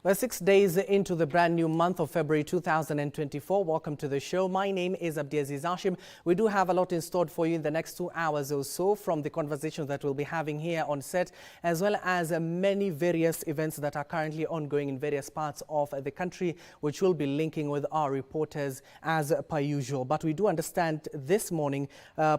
We're 6 days into the brand new month of February 2024. Welcome to the show. My name is Abdiaziz Hashim. We do have a lot in store for you in the next 2 hours or so, from the conversations that we'll be having here on set, as well as many various events that are currently ongoing in various parts of the country, which we'll be linking with our reporters as per usual. But we do understand this morning,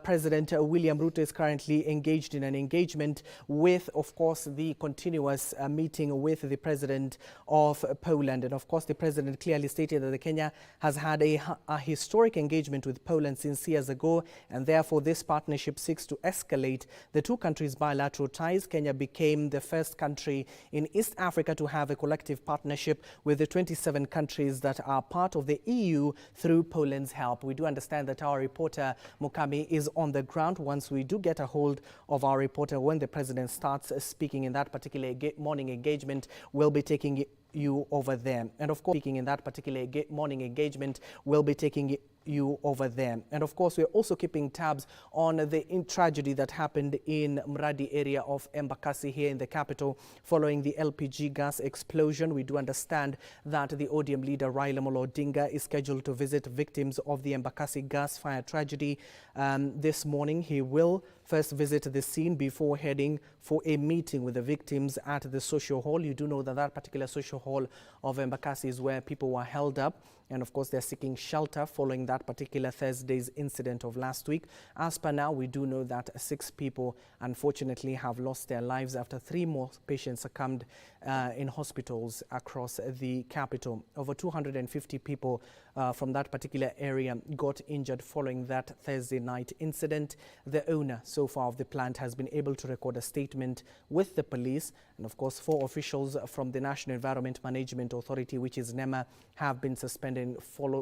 President William Ruto is currently engaged in an engagement with, of course, the continuous meeting with the President of Poland. And of course, the president clearly stated that Kenya has had a historic engagement with Poland since years ago, and therefore this partnership seeks to escalate the two countries' bilateral ties. Kenya became the first country in East Africa to have a collective partnership with the 27 countries that are part of the EU through Poland's help. We do understand that our reporter Mukami is on the ground. Once we do get a hold of our reporter, when the president starts speaking in that particular morning engagement, we'll be taking you over there. And of course, speaking in that particular morning engagement, we'll be taking you over there. And of course, we're also keeping tabs on the tragedy that happened in Mradi area of Embakasi here in the capital following the LPG gas explosion. We do understand that the ODM leader Raila Amolo Odinga is scheduled to visit victims of the Embakasi gas fire tragedy this morning. He will first visit the scene before heading for a meeting with the victims at the social hall. You do know that that particular social hall of Embakasi is where people were held up, and of course they're seeking shelter following that particular Thursday's incident of last week. As per now, we do know that 6 people unfortunately have lost their lives after 3 more patients succumbed in hospitals across the capital. Over 250 people from that particular area got injured following that Thursday night incident. The owner so far of the plant has been able to record a statement with the police, and of course 4 officials from the National Environment Management Authority, which is NEMA, have been suspended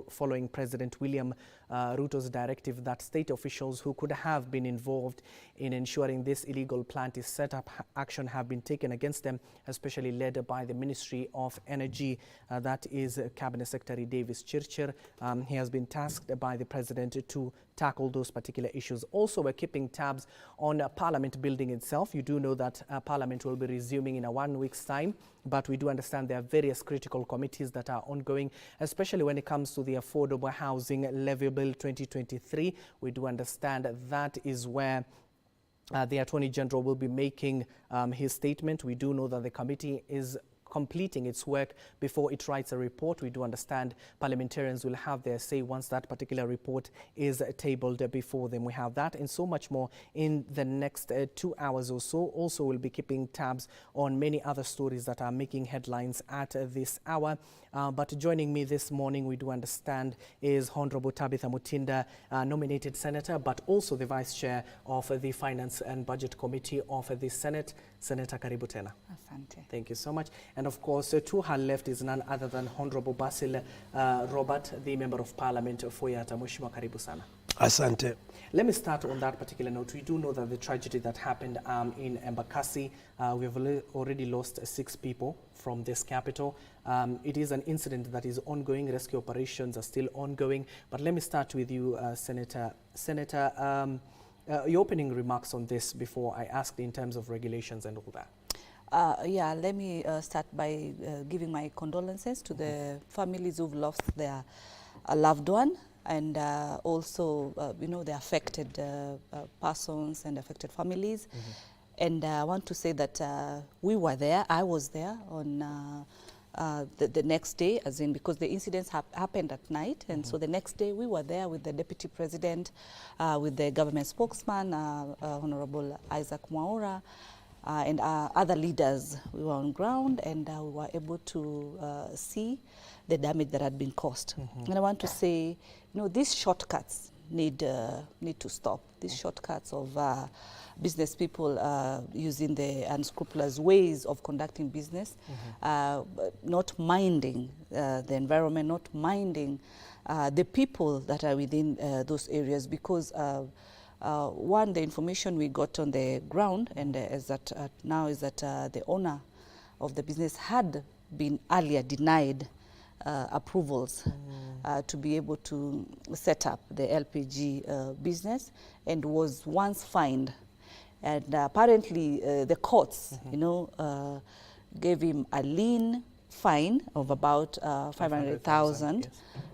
following President William Ruto's directive that state officials who could have been involved in ensuring this illegal plant is set up, action have been taken against them, especially led by the Ministry of Energy. That is Cabinet Secretary Davis Chirchir. He has been tasked by the President to tackle those particular issues. Also, we're keeping tabs on Parliament building itself. You do know that Parliament will be resuming in 1 week's time, but we do understand there are various critical committees that are ongoing, especially when it comes to the Affordable Housing Levy Bill 2023. We do understand that is where the Attorney General will be making his statement. We do know that the committee is completing its work before it writes a report. We do understand parliamentarians will have their say once that particular report is tabled before them. We have that and so much more in the next 2 hours or so. Also, we'll be keeping tabs on many other stories that are making headlines at this hour. But joining me this morning, we do understand, is Honorable Tabitha Mutinda, nominated Senator, but also the Vice Chair of the Finance and Budget Committee of the Senate. Senator, karibu tena. Asante. Thank you so much. And of course, to her left is none other than Honorable Basil Robert, the Member of Parliament for Yatta. Mheshimiwa, karibu sana. Asante. Let me start on that particular note. We do know that the tragedy that happened in Embakasi, we have already lost 6 people from this capital. It is an incident that is ongoing. Rescue operations are still ongoing. But let me start with you, Senator. Senator, your opening remarks on this before I asked in terms of regulations and all that. Yeah, let me start by giving my condolences to the families who've lost their loved one, and also, you know, the affected persons and affected families. And I want to say that we were there. I was there on the next day, as in, because the incidents happened at night, and so the next day we were there with the Deputy President, with the government spokesman, Honorable Isaac Mwaura, and other leaders. We were on ground, and we were able to see the damage that had been caused. And I want to say, you know, these shortcuts need to stop. These shortcuts of business people using the unscrupulous ways of conducting business, not minding the environment, not minding the people that are within those areas, because one, the information we got on the ground and is that now is that the owner of the business had been earlier denied approvals to be able to set up the LPG business, and was once fined. And apparently the courts, you know, gave him a lien fine of about 500,000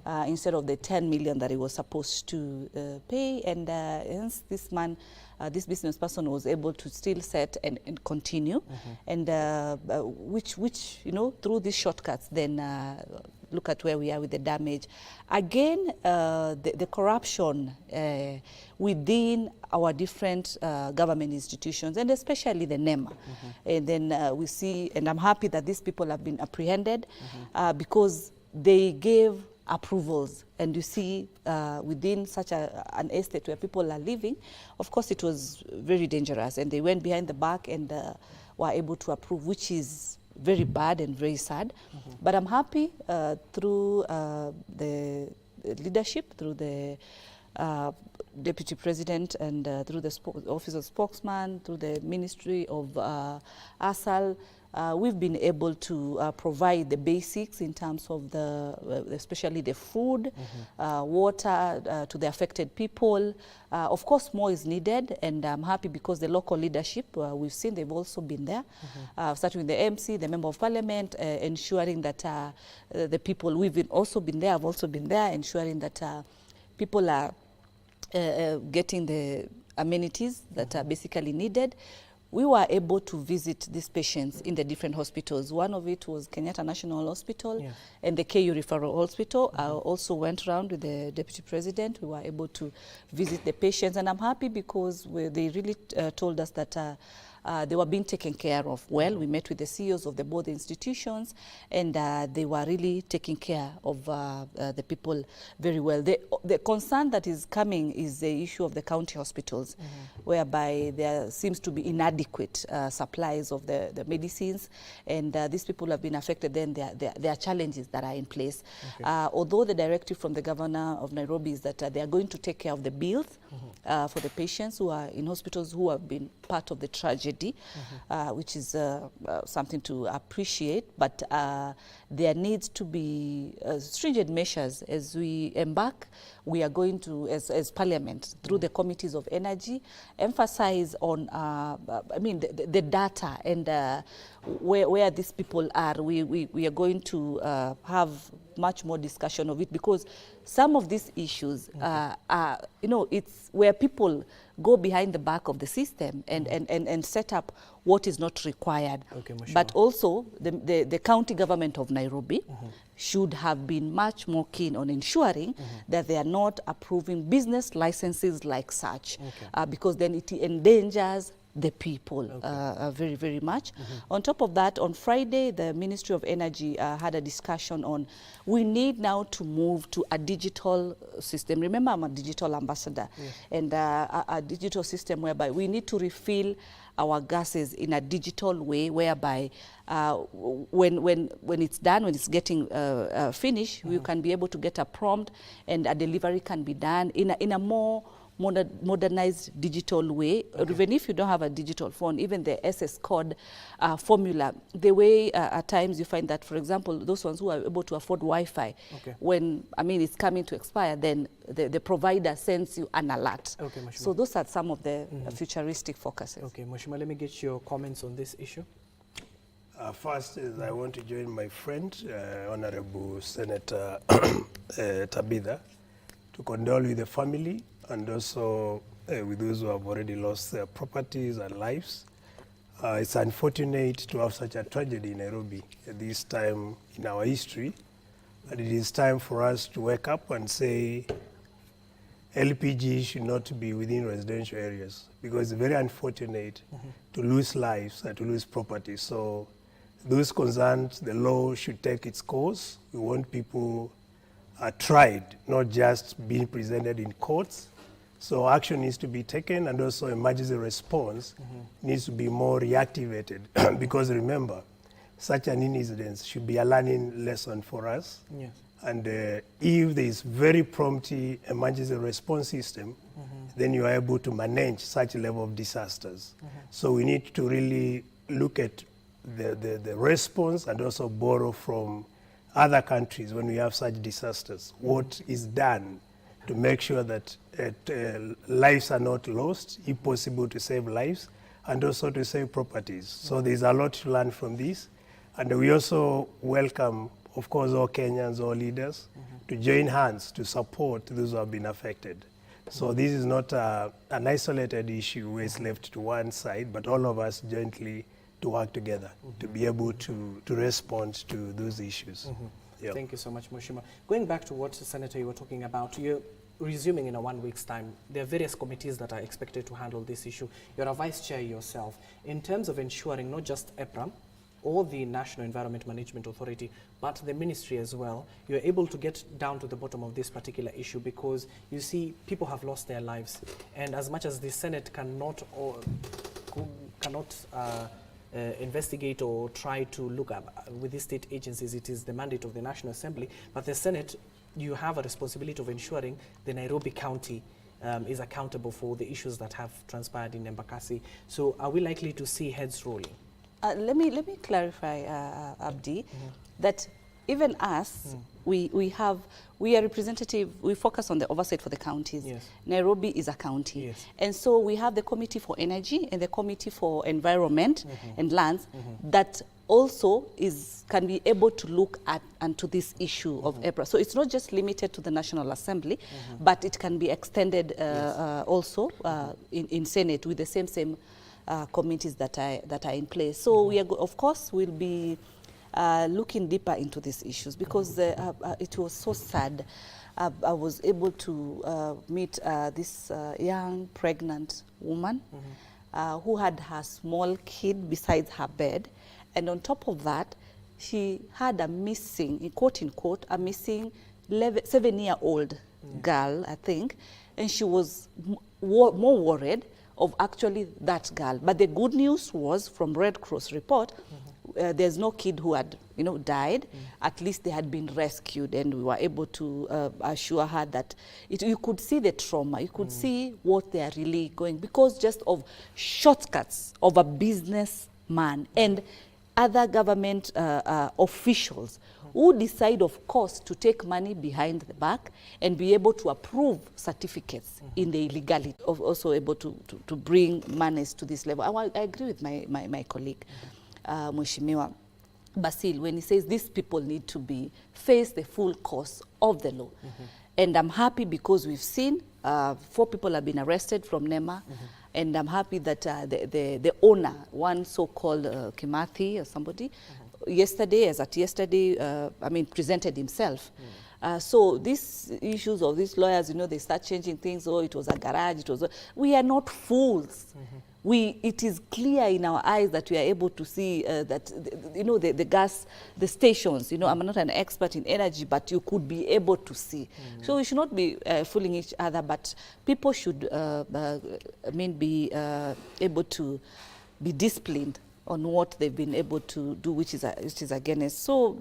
yes. instead of the 10 million that he was supposed to pay. And hence this man, this business person was able to still set and continue. And which, you know, through these shortcuts, then look at where we are with the damage. Again, the corruption within our different government institutions, and especially the NEMA. And then we see, and I'm happy that these people have been apprehended because they gave approvals. And you see within such an estate where people are living, of course it was very dangerous, and they went behind the back and were able to approve, which is very bad and very sad. But I'm happy through the leadership, through the Deputy President, and through the Office of Spokesman, through the Ministry of ASAL, we've been able to provide the basics in terms of especially the food, water to the affected people. Of course, more is needed, and I'm happy because the local leadership, we've seen they've also been there, starting with the MC, the Member of Parliament, ensuring that the people, we've also been there, I've also been there, ensuring that people are getting the amenities that are basically needed. We were able to visit these patients in the different hospitals. One of it was Kenyatta National Hospital and the KU Referral Hospital. I also went around with the Deputy President. We were able to visit the patients, and I'm happy because they really told us that they were being taken care of well. We met with the CEOs of both institutions, and they were really taking care of the people very well. The concern that is coming is the issue of the county hospitals, whereby there seems to be inadequate supplies of the medicines, and these people have been affected. Then there are challenges that are in place. Although the directive from the governor of Nairobi is that they are going to take care of the bills for the patients who are in hospitals who have been part of the tragedy, which is something to appreciate, but there needs to be stringent measures as we embark. We are going to, as Parliament, through the committees of energy, emphasize on, I mean, the data and where these people are. We are going to have much more discussion of it, because some of these issues are, you know, it's where people go behind the back of the system and set up what is not required. But also the county government of Nairobi should have been much more keen on ensuring that they are not approving business licenses like such, because then it endangers the people very, very much. On top of that, on Friday, the Ministry of Energy had a discussion on we need now to move to a digital system. Remember, I'm a digital ambassador, and a digital system whereby we need to refill our gases in a digital way, whereby when it's done, when it's getting finished, we can be able to get a prompt, and a delivery can be done in a more modernized digital way. Even if you don't have a digital phone, even the SS code formula, the way at times you find that, for example, those ones who are able to afford Wi-Fi, when, I mean, it's coming to expire, then the provider sends you an alert. So those are some of the futuristic focuses. Mheshimiwa, let me get your comments on this issue. First is I want to join my friend, Honorable Senator Tabitha, to condole with the family and also with those who have already lost their properties and lives. It's unfortunate to have such a tragedy in Nairobi at this time in our history. And it is time for us to wake up and say LPG should not be within residential areas, because it's very unfortunate to lose lives and to lose property. So those concerned, the law should take its course. We want people tried, not just being presented in courts. So action needs to be taken, and also emergency response needs to be more reactivated. Because remember, such an incident should be a learning lesson for us. And if there is very prompt emergency response system, then you are able to manage such a level of disasters. So we need to really look at the response and also borrow from other countries when we have such disasters. What is done to make sure that lives are not lost, if possible to save lives, and also to save properties. So there's a lot to learn from this. And we also welcome, of course, all Kenyans, all leaders, to join hands to support those who have been affected. So this is not an isolated issue where it's left to one side, but all of us jointly to work together to be able to respond to those issues. Yeah. Thank you so much, Mushima. Going back to what, Senator, you were talking about, you're resuming in a 1 week's time. There are various committees that are expected to handle this issue. You're a vice chair yourself. In terms of ensuring not just EPRA or the National Environment Management Authority, but the ministry as well, you're able to get down to the bottom of this particular issue, because you see people have lost their lives. And as much as the Senate cannot investigate or try to look up with these state agencies, it is the mandate of the National Assembly. But the Senate, you have a responsibility of ensuring the Nairobi County is accountable for the issues that have transpired in Embakasi. So are we likely to see heads rolling? Let me clarify, Abdi, that even us, we are representative, we focus on the oversight for the counties. Yes. Nairobi is a county. Yes. And so we have the Committee for Energy and the Committee for Environment and Lands that also can be able to look at and to this issue of EPRA. So it's not just limited to the National Assembly, but it can be extended also in Senate with the same committees that are in place. So we are, of course, will be looking deeper into these issues, because it was so sad. I was able to meet this young pregnant woman who had her small kid beside her bed, and on top of that, she had a missing, in quote unquote, a missing 7-year-old girl, I think, and she was more worried of actually that girl. But the good news was, from Red Cross report, there's no kid who had, died. At least they had been rescued, and we were able to assure her that you could see the trauma, you could see what they are really going, because just of shortcuts of a businessman and other government officials who decide, of course, to take money behind the back and be able to approve certificates in the illegality, of also able to bring monies to this level. I agree with my colleague, Mheshimiwa Basil, when he says these people need to face the full course of the law. And I'm happy because we've seen 4 people have been arrested from NEMA, and I'm happy that the owner, one so-called Kimathi or somebody, yesterday, presented himself. So these issues of these lawyers, they start changing things. Oh, it was a garage. We are not fools. It is clear in our eyes that we are able to see that, the gas, the stations, I'm not an expert in energy, but you could be able to see. So we should not be fooling each other, but people should, be able to be disciplined on what they've been able to do, which is against. So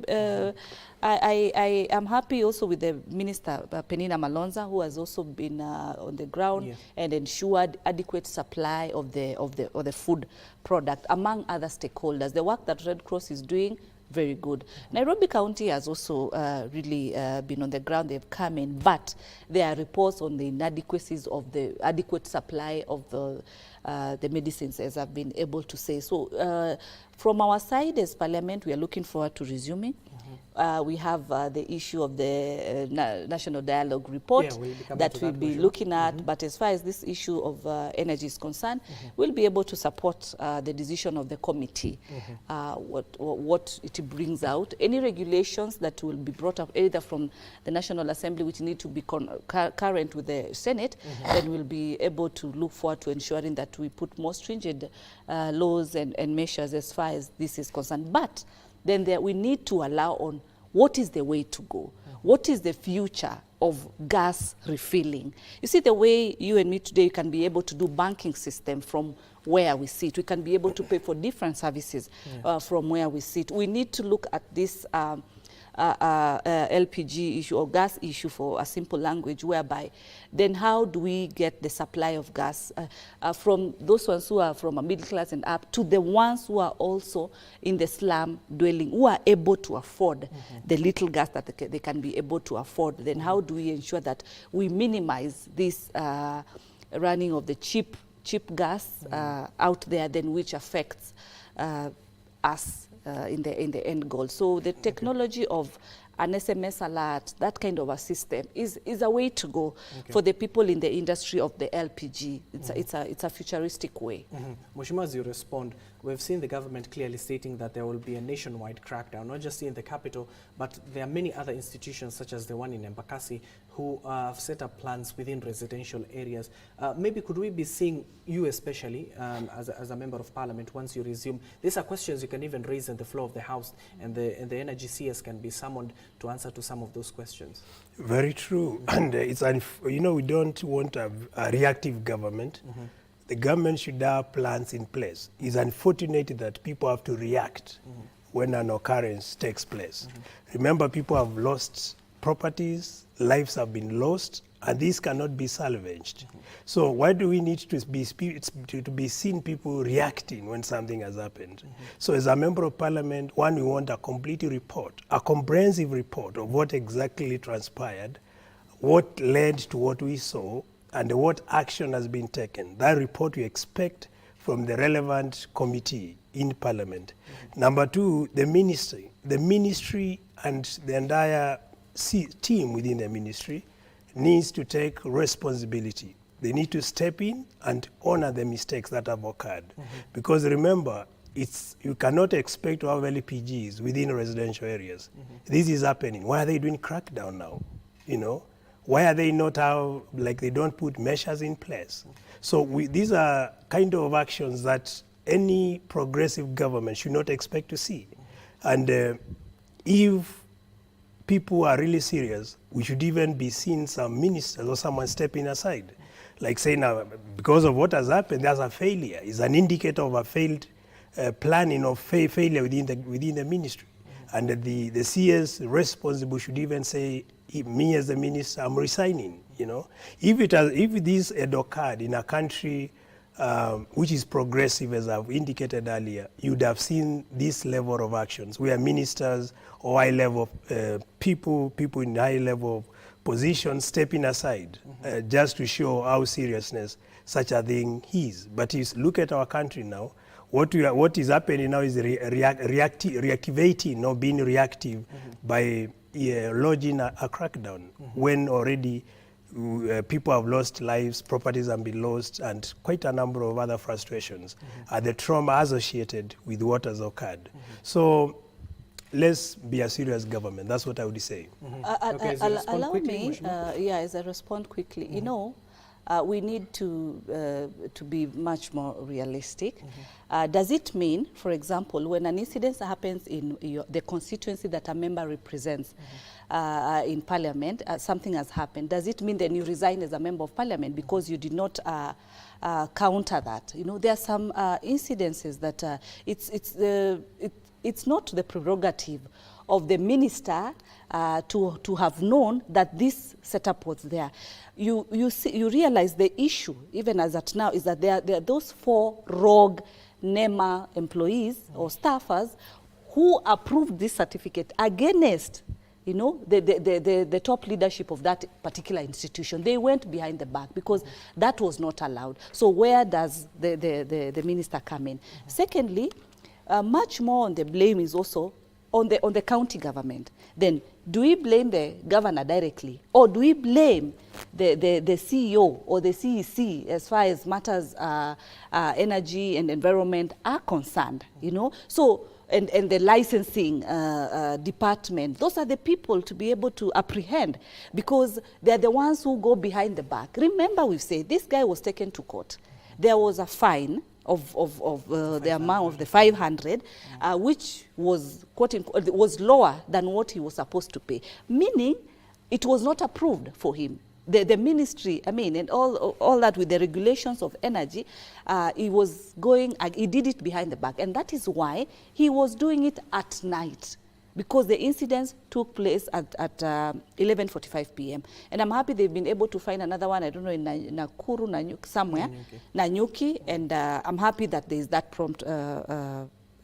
I am happy also with the Minister, Penina Malonza, who has also been on the ground and ensured adequate supply of the food product, among other stakeholders. The work that Red Cross is doing, very good. Nairobi County has also really been on the ground. They've come in, but there are reports on the inadequacies of the adequate supply of the medicines, as I've been able to say. So from our side as Parliament, we are looking forward to resuming. We have the issue of the National Dialogue Report that we'll be looking at. But as far as this issue of energy is concerned, we'll be able to support the decision of the committee, what it brings out. Any regulations that will be brought up either from the National Assembly, which need to be current with the Senate, then we'll be able to look forward to ensuring that we put more stringent laws and measures as far as this is concerned. But then we need to allow on what is the way to go. What is the future of gas refilling? You see, the way you and me today can be able to do banking system from where we sit. We can be able to pay for different services from where we sit. We need to look at this LPG issue or gas issue, for a simple language, whereby then how do we get the supply of gas from those ones who are from a middle class and up to the ones who are also in the slum dwelling, who are able to afford the little gas that they can be able to afford. Then how do we ensure that we minimize this running of the cheap gas out there, then which affects us in the end goal. So the technology of an SMS alert, that kind of a system is a way to go for the people in the industry of the LPG. It's a futuristic way. Mheshimiwa, as you respond, we've seen the government clearly stating that there will be a nationwide crackdown, not just in the capital, but there are many other institutions such as the one in Embakasi who have set up plans within residential areas. Maybe could we be seeing you especially as a member of parliament once you resume? These are questions you can even raise in the floor of the House, and the energy CS can be summoned to answer to some of those questions. Very true. And we don't want a reactive government. The government should have plans in place. It's unfortunate that people have to react when an occurrence takes place. Remember, people have lost properties, lives have been lost, and these cannot be salvaged. So why do we need to be seen people reacting when something has happened? So as a member of parliament, we want a complete report, a comprehensive report of what exactly transpired, what led to what we saw, and what action has been taken. That report we expect from the relevant committee in parliament. Number two, the ministry and the entire team within the ministry needs to take responsibility. They need to step in and honor the mistakes that have occurred. Because remember, you cannot expect to have LPGs within residential areas. This is happening. Why are they doing crackdown now? Why are they not they don't put measures in place? So these are kind of actions that any progressive government should not expect to see. And if people are really serious, we should even be seeing some ministers or someone stepping aside. Like saying, now, because of what has happened, there's a failure. It's an indicator of a failed planning of failure within the ministry. And the CS responsible should even say, me as the minister, I'm resigning. If this had occurred in a country which is progressive, as I've indicated earlier, you'd have seen this level of actions where ministers or high-level people in high-level positions stepping aside just to show how seriousness such a thing is. But you look at our country now, what is happening now is reactivating, not being reactive by lodging a crackdown when already people have lost lives, properties have been lost, and quite a number of other frustrations are the trauma associated with what has occurred. So let's be a serious government. That's what I would say. Allow me, as I respond quickly, we need to be much more realistic. Does it mean, for example, when an incident happens in the constituency that a member represents in parliament, something has happened, does it mean then you resign as a member of parliament because you did not counter that? There are some incidences that it's not the prerogative of the minister to have known that this setup was there. You realize the issue, even as at now, is that there are those 4 rogue NEMA employees or staffers who approved this certificate against the top leadership of that particular institution. They went behind the back because that was not allowed. So where does the minister come in? Secondly, much more on the blame is also on the county government. Then do we blame the governor directly, or do we blame the CEO or the CEC as far as matters energy and environment are concerned? So and the licensing department, those are the people to be able to apprehend, because they're the ones who go behind the back. Remember, we've said this guy was taken to court. There was a fine of the amount of the 500, which was, quote-unquote, was lower than what he was supposed to pay, meaning it was not approved for him. The ministry, and all that with the regulations of energy, he did it behind the back. And that is why he was doing it at night, because the incidents took place at 11:45 p.m. And I'm happy they've been able to find another one, I don't know, in Nakuru, Nanyuki, somewhere, Nanyuki, and I'm happy that there is that prompt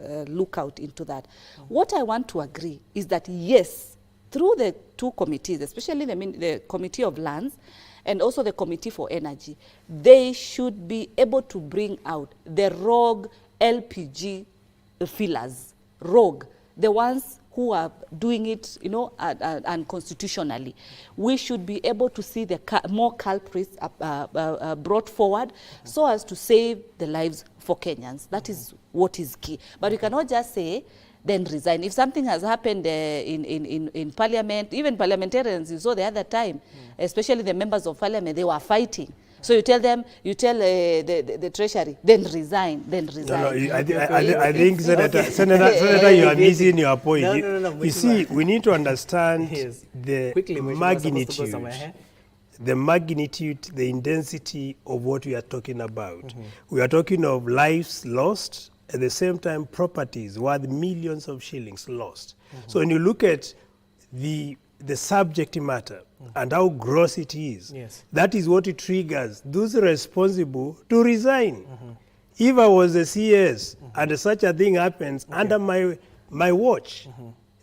lookout into that. What I want to agree is that, yes, through the 2 committees, especially the Committee of Lands and also the Committee for Energy, they should be able to bring out the rogue LPG fillers rogue, the ones who are doing it, you know, unconstitutionally. We should be able to see the more culprits brought forward so as to save the lives for Kenyans. That is what is key. But we cannot just say, then resign. If something has happened in parliament, even parliamentarians, you saw the other time, especially the members of parliament, they were fighting. So you tell them, you tell the treasury, then resign, then resign. No, I think, Senator, you are missing your point. No, you see, we need to understand the magnitude, the intensity of what we are talking about. We are talking of lives lost, at the same time properties worth millions of shillings lost. So when you look at the subject matter and how gross it is, that is what it triggers those responsible to resign. If I was a CS and such a thing happens under my watch,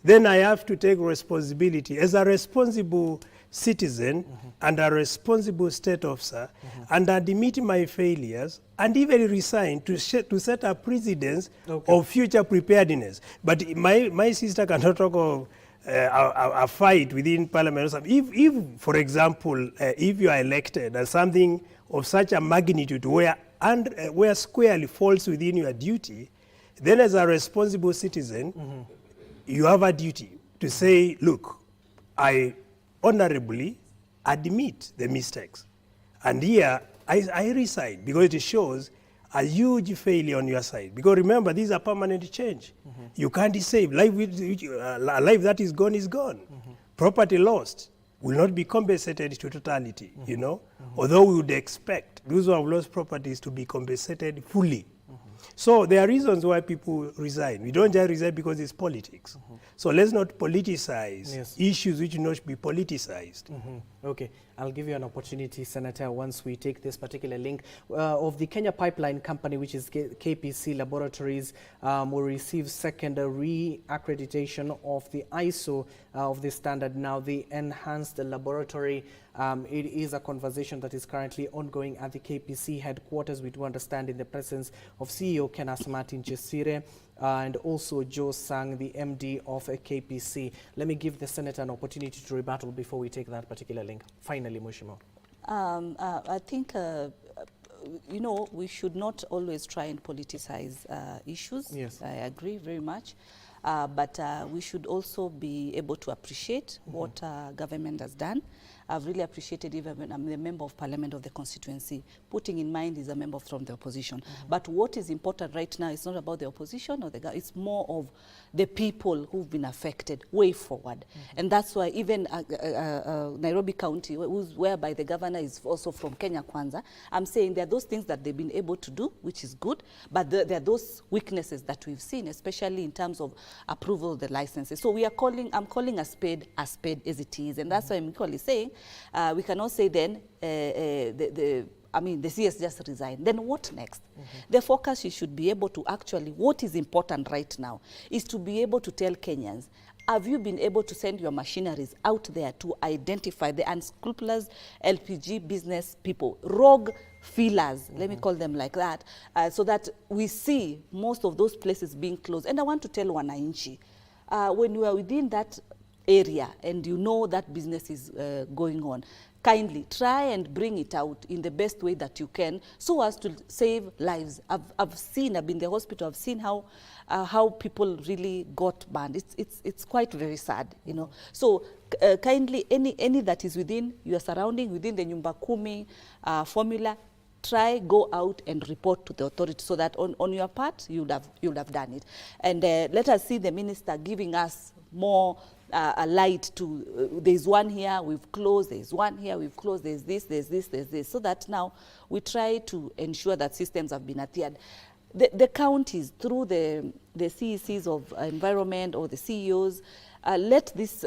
then I have to take responsibility as a responsible citizen and a responsible state officer and admit my failures and even resign to set a precedence of future preparedness. But my sister cannot talk of a fight within parliament. If for example, if you are elected and something of such a magnitude where squarely falls within your duty, then as a responsible citizen, you have a duty to say, look, I honorably admit the mistakes. And here, I resign because it shows a huge failure on your side. Because remember, these are permanent change. You can't save. Life that is gone is gone. Property lost will not be compensated to totality, you know, although we would expect those who have lost properties to be compensated fully. So there are reasons why people resign. We don't just resign because it's politics. So let's not politicize issues which not be politicized. Okay, I'll give you an opportunity, Senator, once we take this particular link of the Kenya Pipeline Company, which is KBC Laboratories, will receive second re-accreditation of the ISO of the standard. Now, the enhanced laboratory, it is a conversation that is currently ongoing at the KPC headquarters. We do understand in the presence of CEO Kenas Martin Chesire and also Joe Sang, the MD of KPC. Let me give the Senator an opportunity to rebuttal before we take that particular link. Finally, Mheshimiwa. I think, you know, we should not always try and politicize issues. Yes. I agree very much. But we should also be able to appreciate what government has done. I've really appreciated, even when I'm a member of parliament of the constituency, putting in mind is a member from the opposition. But what is important right now is not about the opposition or the government, it's more of the people who've been affected way forward. And that's why even Nairobi County, whereby the governor is also from Kenya Kwanza, I'm saying there are those things that they've been able to do, which is good, but there are those weaknesses that we've seen, especially in terms of approval of the licenses. So I'm calling a spade as it is. And that's why I'm equally saying, we cannot say then the CS just resigned. Then what next? The focus you should be able to actually, what is important right now is to be able to tell Kenyans, have you been able to send your machineries out there to identify the unscrupulous LPG business people, rogue fillers, let me call them like that, so that we see most of those places being closed. And I want to tell Wanainchi, when you are within that area and you know that business is going on, kindly try and bring it out in the best way that you can so as to save lives. I've been in the hospital, I've seen how people really got banned. It's quite very sad, you know. So kindly, any that is within your surrounding, within the Nyumba Kumi formula, go out and report to the authority so that on your part, you'll have done it. And let us see the minister giving us more a light to, there's one here, we've closed, there's one here, we've closed, there's this, there's this, there's this. So that now we try to ensure that systems have been adhered. The counties, through the CECs of environment or the CEOs, let this,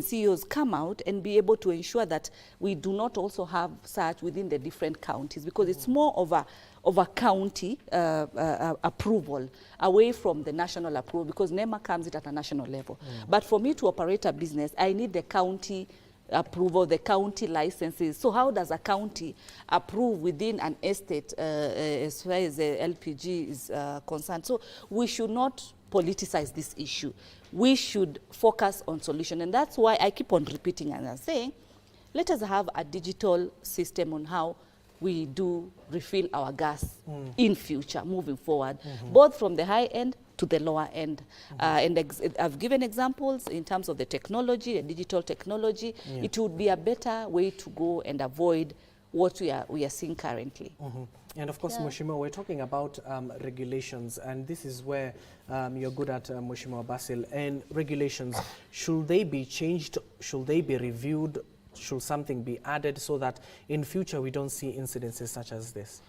CEOs come out and be able to ensure that we do not also have such within the different counties, because it's more of a county approval away from the national approval, because NEMA comes it at a national level. But for me to operate a business, I need the county approval, the county licenses. So how does a county approve within an estate as far as the LPG is concerned? So we should not politicize this issue. We should focus on solution. And that's why I keep on repeating and I'm saying, let us have a digital system on how we do refill our gas in future, moving forward, both from the high end to the lower end. And I've given examples in terms of the technology, the digital technology. It would be a better way to go and avoid what we are seeing currently. And of course, Mheshimiwa, we're talking about regulations, and this is where you're good at, Mheshimiwa Basil. And regulations, should they be changed? Should they be reviewed? Should something be added so that in future we don't see incidences such as this?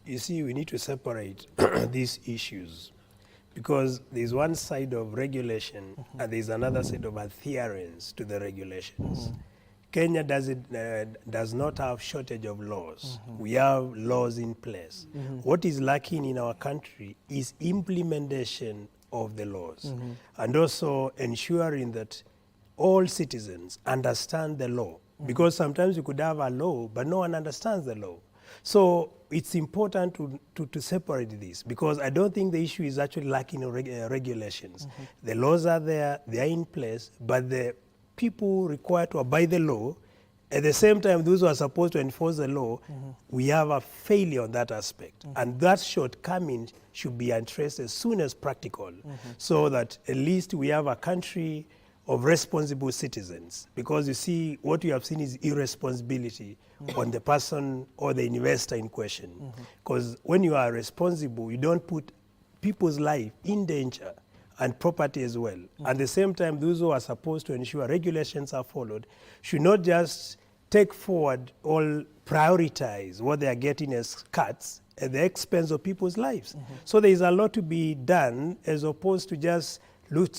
You see, we need to separate these issues, because there's one side of regulation and there's another side of adherence to the regulations. Kenya does not have shortage of laws. We have laws in place. What is lacking in our country is implementation of the laws, and also ensuring that all citizens understand the law. Because sometimes you could have a law, but no one understands the law. So it's important to separate this, because I don't think the issue is actually lacking in regulations. The laws are there, they are in place, but the people required to obey the law, at the same time, those who are supposed to enforce the law, we have a failure on that aspect. And that shortcoming should be addressed as soon as practical, so that at least we have a country of responsible citizens. Because you see, what you have seen is irresponsibility on the person or the investor in question. Because when you are responsible, you don't put people's life in danger and property as well. At the same time, those who are supposed to ensure regulations are followed should not just take forward or prioritize what they are getting as cuts at the expense of people's lives. So there is a lot to be done, as opposed to just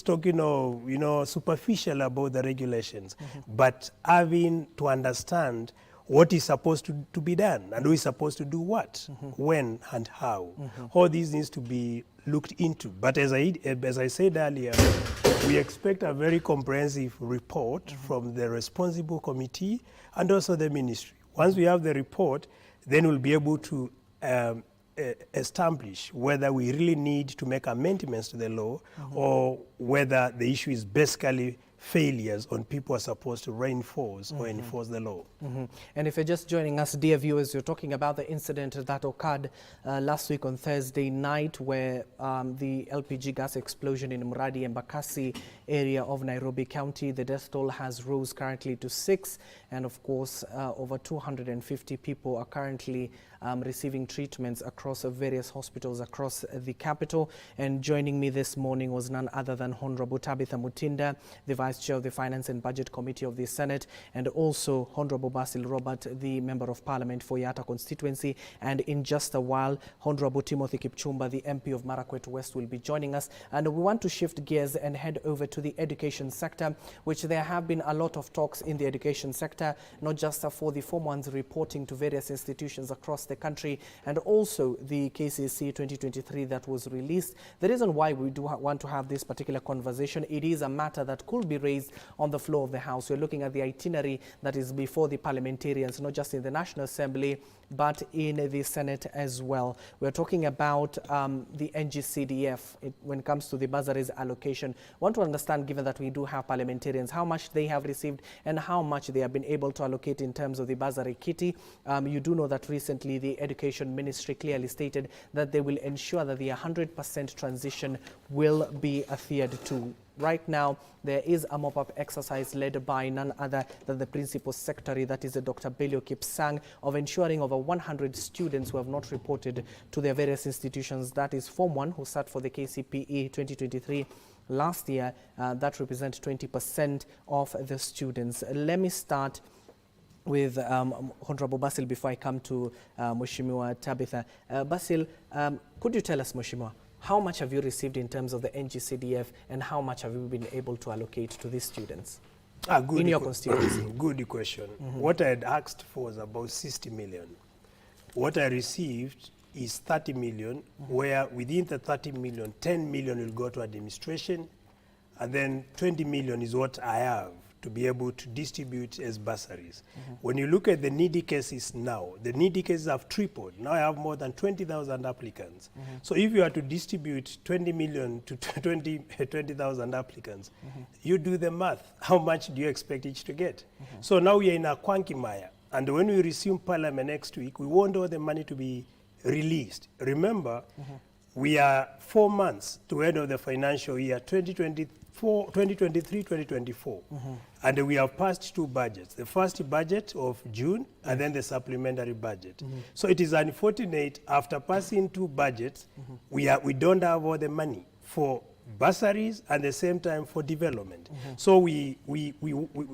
talking of, superficial about the regulations, but having to understand what is supposed to be done and who is supposed to do what, when and how. All these needs to be looked into. But as I said earlier, we expect a very comprehensive report from the responsible committee and also the ministry. Once we have the report, then we'll be able to establish whether we really need to make amendments to the law, or whether the issue is basically failures on people who are supposed to reinforce or enforce the law. And if you're just joining us, dear viewers, you're talking about the incident that occurred last week on Thursday night, where the LPG gas explosion in Muradi and Bakasi area of Nairobi County. The death toll has rose currently to 6, and of course over 250 people are currently receiving treatments across various hospitals across the capital. And joining me this morning was none other than Honorable Tabitha Mutinda, the Vice Chair of the Finance and Budget Committee of the Senate, and also Honorable Basil Robert, the Member of Parliament for Yatta constituency. And in just a while, Honorable Timothy Kipchumba, the MP of Marakwet West, will be joining us. And we want to shift gears and head over to the education sector, which there have been a lot of talks in the education sector, not just for the Form 1s reporting to various institutions across the country, and also the KCSE 2023 that was released. The reason why we do want to have this particular conversation, it is a matter that could be raised on the floor of the House. We're looking at the itinerary that is before the parliamentarians, not just in the National Assembly, but in the Senate as well. We're talking about the NGCDF when it comes to the bursaries allocation. I want to understand, given that we do have parliamentarians, how much they have received and how much they have been able to allocate in terms of the bursary kitty. You do know that recently the Education Ministry clearly stated that they will ensure that the 100% transition will be adhered to. Right now, there is a mop-up exercise led by none other than the Principal Secretary, that is Dr. Belio Kipsang, of ensuring over 100 students who have not reported to their various institutions, that is Form 1, who sat for the KCPE 2023 last year. That represents 20% of the students. Let me start with Honorable Basil before I come to Mheshimiwa Tabitha. Basil, could you tell us, Mheshimiwa, how much have you received in terms of the NGCDF, and how much have you been able to allocate to these students in your constituency? Good question. What I had asked for was about 60 million. What I received is 30 million, where within the 30 million, 10 million will go to administration, and then 20 million is what I have to be able to distribute as bursaries. When you look at the needy cases now, the needy cases have tripled. Now I have more than 20,000 applicants. So if you are to distribute 20 million to 20,000 applicants, you do the math. How much do you expect each to get? So now we are in a quagmire. And when we resume Parliament next week, we want all the money to be released. Remember, we are 4 months to end of the financial year 2023-2024. And we have passed 2 budgets. The first budget of June and then the supplementary budget. So it is unfortunate after passing 2 budgets, we don't have all the money for bursaries and at the same time for development. So we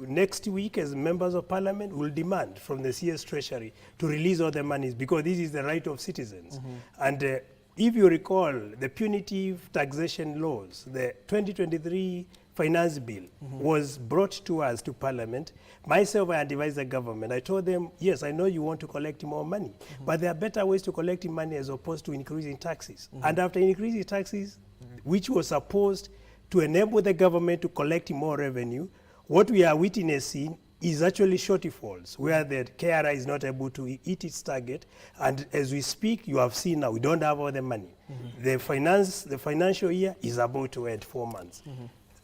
next week as members of Parliament will demand from the CS Treasury to release all the monies because this is the right of citizens. And if you recall the punitive taxation laws, the 2023 finance bill was brought to us to Parliament. Myself, I advised the government. I told them, yes, I know you want to collect more money, but there are better ways to collect money as opposed to increasing taxes. And after increasing taxes, which was supposed to enable the government to collect more revenue, what we are witnessing is actually shortfalls, where the KRI is not able to hit its target. And as we speak, you have seen now, we don't have all the money. The financial year is about to end 4 months.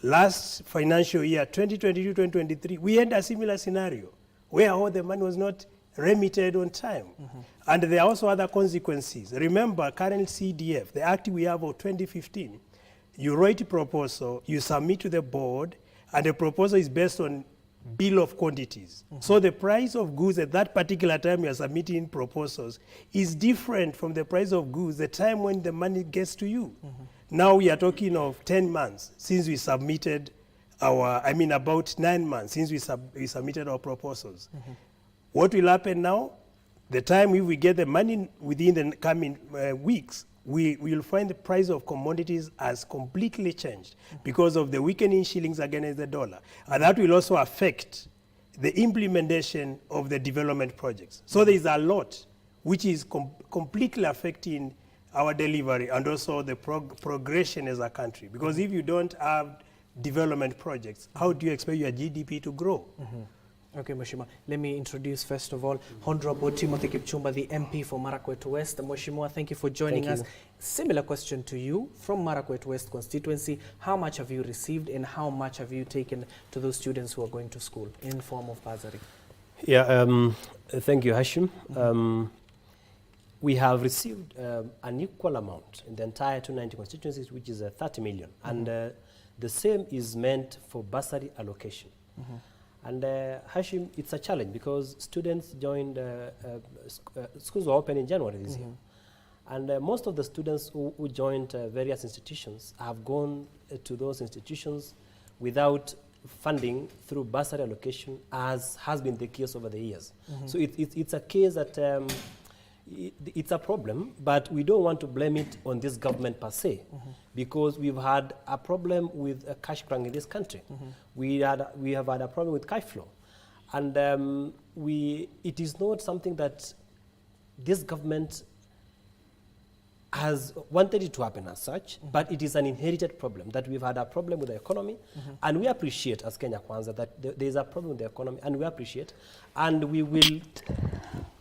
Last financial year, 2022-2023, we had a similar scenario, where all the money was not remitted on time. And there are also other consequences. Remember, current CDF, the act we have of 2015, you write a proposal, you submit to the board, and the proposal is based on bill of quantities. So the price of goods at that particular time you are submitting proposals is different from the price of goods the time when the money gets to you. Now we are talking of 10 months since we submitted about 9 months since we submitted our proposals. What will happen now? The time if we get the money within the coming weeks, we will find the price of commodities has completely changed because of the weakening shillings against the dollar. And that will also affect the implementation of the development projects. So there is a lot which is completely affecting our delivery and also the progression as a country. Because if you don't have development projects, how do you expect your GDP to grow? Okay, Mheshimiwa, let me introduce first of all Honorable Timothy Kipchumba, the MP for Marakwet West. Mheshimiwa, thank you for joining us. Similar question to you from Marakwet West constituency. How much have you received and how much have you taken to those students who are going to school in form of bursary? Yeah, thank you, Hashim. We have received an equal amount in the entire 290 constituencies, which is 30 million. And the same is meant for bursary allocation. And Hashim, it's a challenge because students joined, schools were open in January this year. And most of the students who joined various institutions have gone to those institutions without funding through bursary allocation, as has been the case over the years. So it's a case that it's a problem, but we don't want to blame it on this government per se, because we've had a problem with cash crunch in this country. We have had a problem with cash flow. And it is not something that this government has wanted it to happen as such, but it is an inherited problem, that we've had a problem with the economy, and we appreciate as Kenya Kwanza that there is a problem with the economy, and we appreciate, and we will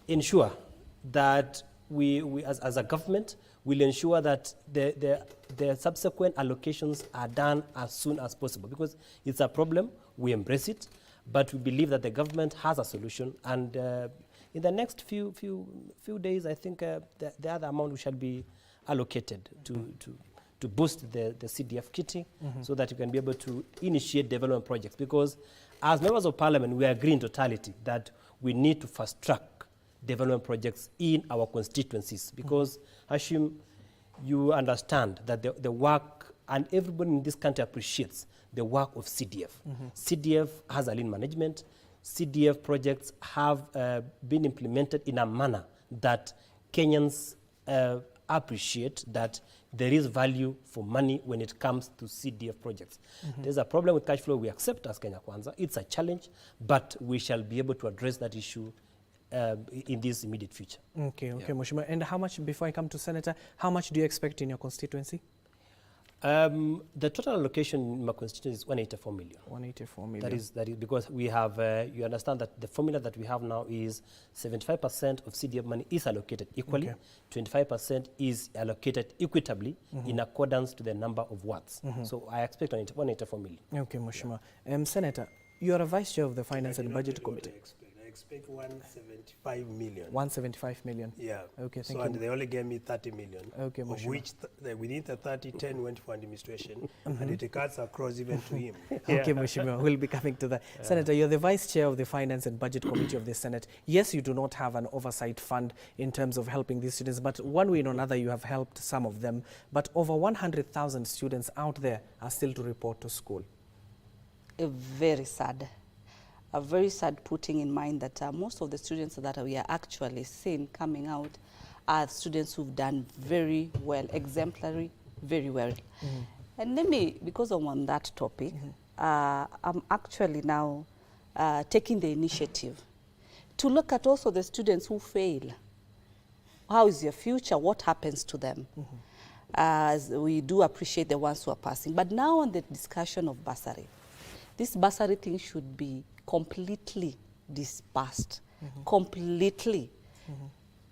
ensure that we as a government will ensure that the subsequent allocations are done as soon as possible, because it's a problem, we embrace it, but we believe that the government has a solution, and in the next few days, I think the other amount shall be allocated to boost the CDF kitty, so that you can be able to initiate development projects, because as members of parliament, we agree in totality that we need to fast track development projects in our constituencies, because Hashim, you understand that the work, and everybody in this country appreciates the work of CDF. CDF has a lean management. CDF projects have been implemented in a manner that Kenyans appreciate that there is value for money when it comes to CDF projects. There's a problem with cash flow, we accept as Kenya Kwanza. It's a challenge, but we shall be able to address that issue in this immediate future. Okay, Mheshimiwa. And how much, before I come to Senator, how much do you expect in your constituency? The total allocation in my constituency is 184 million. 184 million. That is because we have, you understand that the formula that we have now is 75% of CDF money is allocated equally, 25% is allocated equitably in accordance to the number of wards. So I expect 184 million. Okay, Mheshimiwa. Senator, you are a Vice Chair of the Finance and Budget Committee. I expect 175 million. 175 million. Yeah. Okay, thank so you. And they only gave me 30 million. Okay, of Mheshimiwa. which within the 30, 10 went for administration, and it cuts across even to him. Okay, Mheshimiwa, we'll be coming to that. Senator, you're the Vice Chair of the Finance and Budget Committee of the Senate. Yes, you do not have an oversight fund in terms of helping these students, but one way or another you have helped some of them. But over 100,000 students out there are still to report to school. Very sad. Very sad, putting in mind that most of the students that we are actually seeing coming out are students who've done very well, exemplary, very well. And let me, because I'm on that topic, I'm actually now taking the initiative to look at also the students who fail. How is your future? What happens to them? As we do appreciate the ones who are passing. But now on the discussion of bursary, this bursary thing should be completely dispersed, completely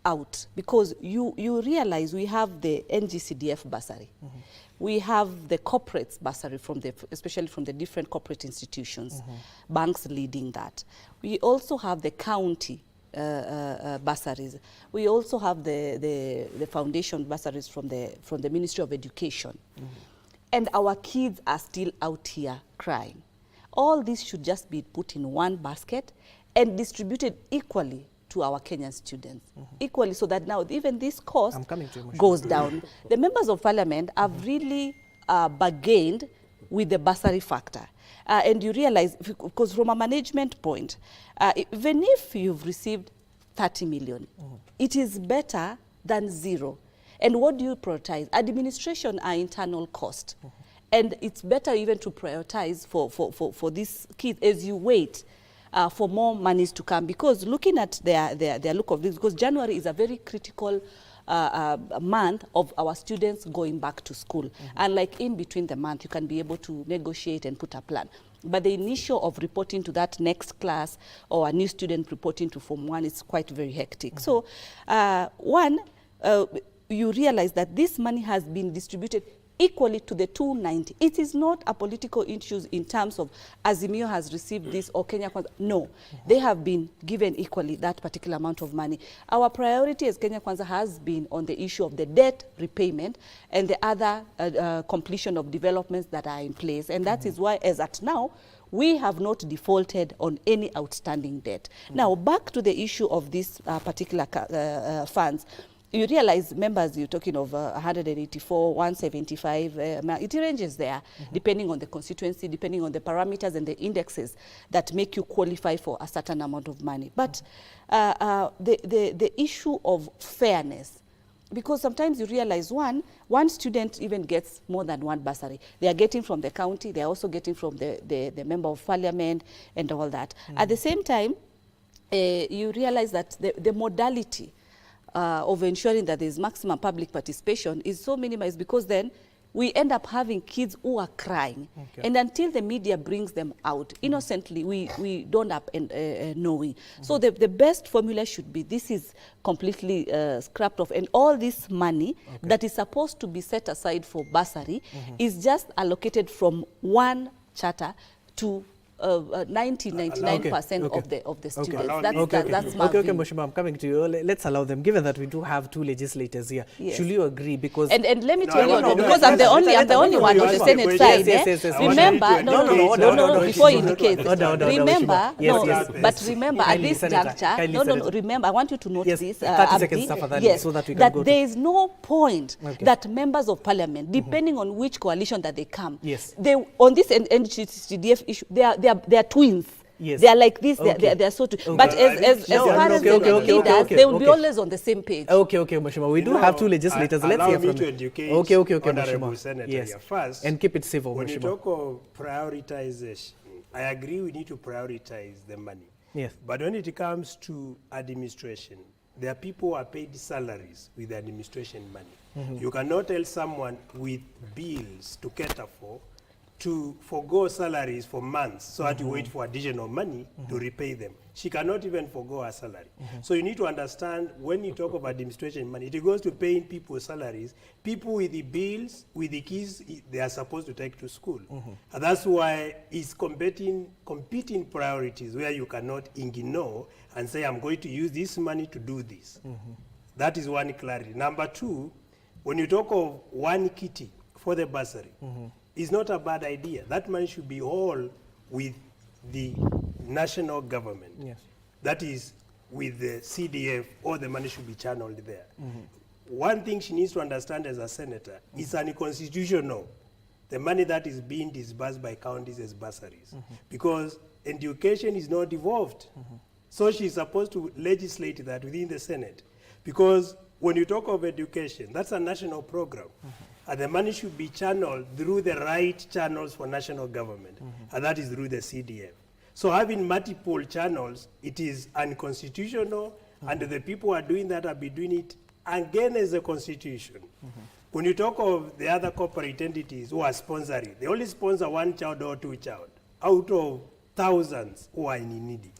out, because you realize we have the NGCDF bursary, we have the corporates bursary from the, especially from the different corporate institutions, banks leading that. We also have the county bursaries. We also have the foundation bursaries from the Ministry of Education, and our kids are still out here crying. All this should just be put in one basket and distributed equally to our Kenyan students, equally, so that now even this cost goes down. The members of parliament have really bargained with the bursary factor. And you realize, because from a management point, even if you've received 30 million, it is better than zero. And what do you prioritize? Administration are internal cost. And it's better even to prioritize for these kids as you wait for more monies to come. Because looking at their look of this, because January is a very critical month of our students going back to school. And like in between the month, you can be able to negotiate and put a plan. But the initial of reporting to that next class or a new student reporting to Form 1 is quite very hectic. So you realize that this money has been distributed equally to the 290. It is not a political issue in terms of Azimio has received this or Kenya Kwanza. No, they have been given equally that particular amount of money. Our priority as Kenya Kwanza has been on the issue of the debt repayment and the other completion of developments that are in place. And that is why, as at now, we have not defaulted on any outstanding debt. Now, back to the issue of these particular funds. You realize, members, you're talking of 184, 175, it ranges there, depending on the constituency, depending on the parameters and the indexes that make you qualify for a certain amount of money. But the issue of fairness, because sometimes you realize one student even gets more than one bursary. They are getting from the county, they are also getting from the member of parliament and all that. At the same time, you realize that the modality of ensuring that there is maximum public participation is so minimized, because then we end up having kids who are crying. And until the media brings them out, innocently, we don't up knowing. So the best formula should be, this is completely scrapped off, and all this money that is supposed to be set aside for bursary is just allocated from one charter to 99% of the students. That's my view. Mheshimiwa, I'm coming to you. Let's allow them, given that we do have two legislators here. Yes. Should you agree? Because and let me tell you, because I'm the only one on the Senate side. Remember, no, before you indicate. Remember, but remember at this juncture, remember, I want you to note this, Abdi, that there is no point that members of parliament, depending on which coalition that they come, they on this NGCDF issue, they are twins. Yes. They are like this, they are so but as far as the leaders, they will be always on the same page. Okay, Mheshimiwa, we do have two legislators. Let's hear from to educate Mheshimiwa. Senator Yes. First, and keep it civil, when Mheshimiwa. you talk of prioritization, I agree we need to prioritize the money. Yes. But when it comes to administration, there are people who are paid salaries with administration money. You cannot tell someone with bills to cater for to forgo salaries for months so that you wait for additional money to repay them. She cannot even forgo her salary. So you need to understand, when you talk of administration money, it goes to paying people salaries. People with the bills, with the kids, they are supposed to take to school. And that's why it's competing priorities where you cannot ignore and say, I'm going to use this money to do this. That is one clarity. Number two, when you talk of one kitty for the bursary, it's not a bad idea. That money should be all with the national government. Yes. That is with the CDF, all the money should be channeled there. One thing she needs to understand as a senator, it's unconstitutional, the money that is being disbursed by counties as bursaries, because education is not devolved. So she's supposed to legislate that within the Senate, because when you talk of education, that's a national program. And the money should be channeled through the right channels for national government, and that is through the CDF. So having multiple channels, it is unconstitutional, and the people who are doing that have been doing it against the constitution. When you talk of the other corporate entities who are sponsoring, they only sponsor one child or two child out of thousands who are in need.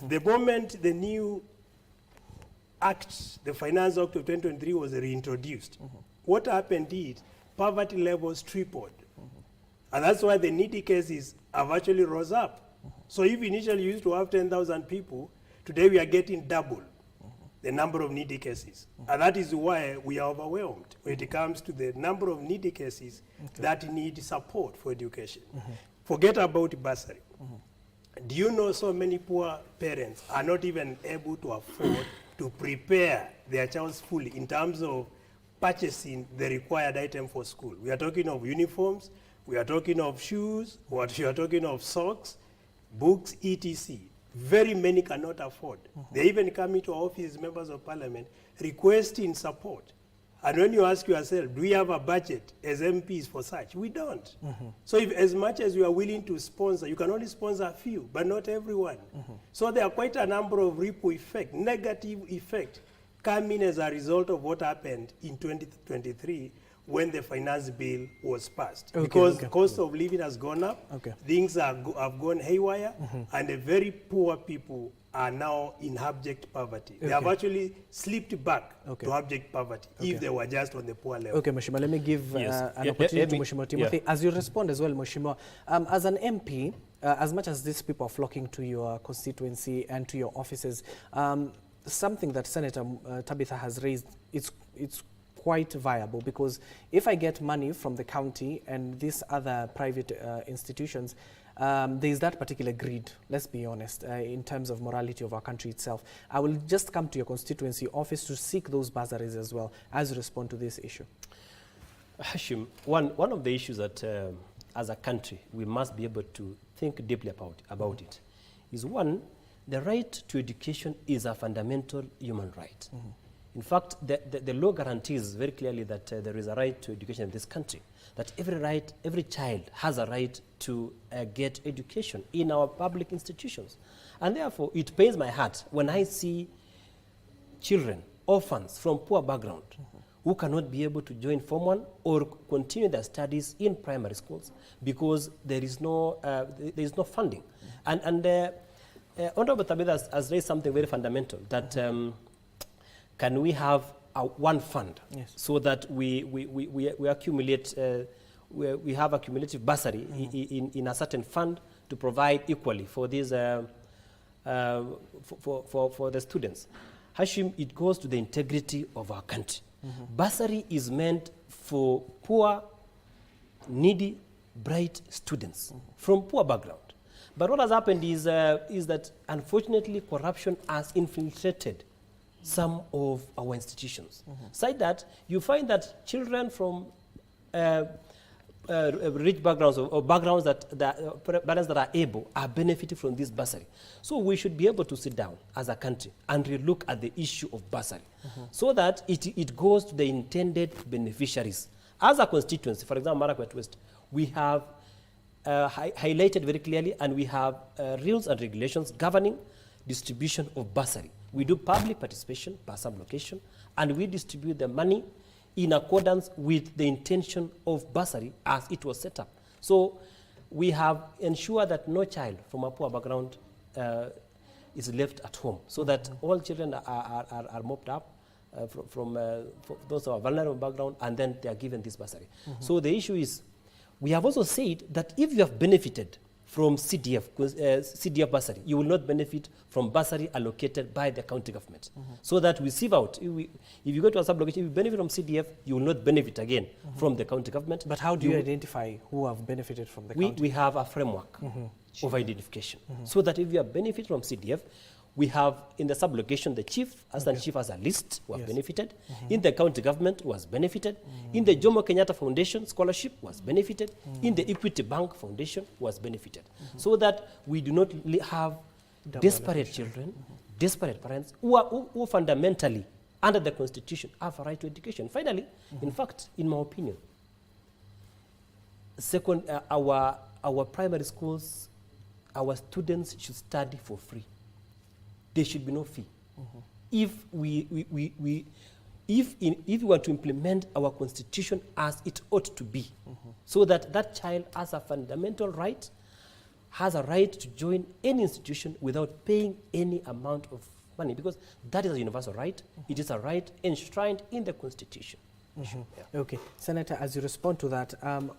The moment the new Act, the Finance Act of 2023 was reintroduced, what happened is poverty levels tripled. And that's why the needy cases have actually rose up. So if initially you used to have 10,000 people, today we are getting double the number of needy cases. And that is why we are overwhelmed when it comes to the number of needy cases that need support for education. Forget about bursary. Do you know so many poor parents are not even able to afford to prepare their child's school in terms of purchasing the required item for school? We are talking of uniforms, we are talking of shoes, we are talking of socks, books, etc. Very many cannot afford. They even come into our office, members of parliament, requesting support. And when you ask yourself, do we have a budget as MPs for such? We don't. So if as much as you are willing to sponsor, you can only sponsor a few, but not everyone. So there are quite a number of ripple effect, negative effect, coming as a result of what happened in 2023 when the finance bill was passed. Because the cost of living has gone up, things have gone haywire, and the very poor people are now in abject poverty. They have actually slipped back to abject poverty if they were just on the poor level. Okay, Mheshimiwa, let me give an opportunity to Mheshimiwa Timothy. As you respond as well, Mheshimiwa, as an MP, as much as these people are flocking to your constituency and to your offices, something that Senator Tabitha has raised, it's quite viable, because if I get money from the county and these other private institutions, there is that particular greed, let's be honest, in terms of morality of our country itself. I will just come to your constituency office to seek those bursaries as well as you respond to this issue. Hashim, one of the issues that as a country we must be able to think deeply about it is, one, the right to education is a fundamental human right. In fact, the law guarantees very clearly that there is a right to education in this country, that every child has a right to get education in our public institutions. And therefore, it pains my heart when I see children, orphans from poor background, who cannot be able to join Form 1 or continue their studies in primary schools because there is no funding. And Honorable Tabitha has raised something very fundamental, that can we have one fund so that we accumulate, we have a cumulative bursary in a certain fund to provide equally for these for the students. Hashim, it goes to the integrity of our country. Bursary is meant for poor, needy, bright students from poor background. But what has happened is that unfortunately corruption has infiltrated some of our institutions. Aside that, you find that children from rich backgrounds or backgrounds parents that are able are benefiting from this bursary. So we should be able to sit down as a country and relook at the issue of bursary so that it goes to the intended beneficiaries. As a constituency, for example, Marakwet West, we have highlighted very clearly, and we have rules and regulations governing distribution of bursary. We do public participation per sub-location, and we distribute the money in accordance with the intention of bursary as it was set up. So we have ensured that no child from a poor background is left at home, so that all children are mopped up from those who are vulnerable background, and then they are given this bursary. So the issue is, we have also said that if you have benefited from CDF bursary, you will not benefit from bursary allocated by the county government. So that we sieve out, if you go to a sub-location, if you benefit from CDF, you will not benefit again from the county government. But how do you identify who have benefited from the county? We have a framework of identification, so that if you have benefit from CDF, we have in the sub-location the chief, assistant chief has a list who have benefited. In the county government was benefited. In the Jomo Kenyatta Foundation scholarship was benefited. In the Equity Bank Foundation was benefited. So that we do not have disparate children, disparate parents who fundamentally, under the Constitution, have a right to education. Finally, in fact, in my opinion, our primary schools, our students should study for free. There should be no fee. If we want to implement our constitution as it ought to be, so that that child has a fundamental right, has a right to join any institution without paying any amount of money, because that is a universal right. It is a right enshrined in the constitution. Okay, Senator, as you respond to that,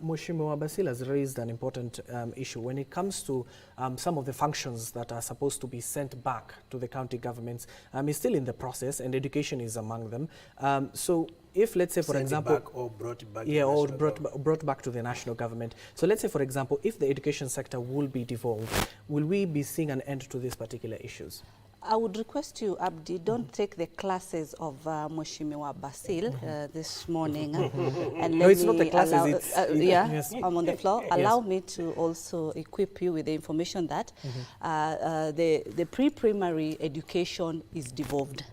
Mheshimiwa Basil has raised an important issue when it comes to some of the functions that are supposed to be sent back to the county governments. Is still in the process, and education is among them. So if, let's say, for example, back or brought back, or brought back to the national government. So let's say, for example, if the education sector will be devolved, will we be seeing an end to these particular issues? I would request you, Abdi, don't take the classes of Mheshimiwa Basil this morning. And No, it's not the classes, yes. I'm on the floor. Allow me to also equip you with the information that the pre-primary education is devolved.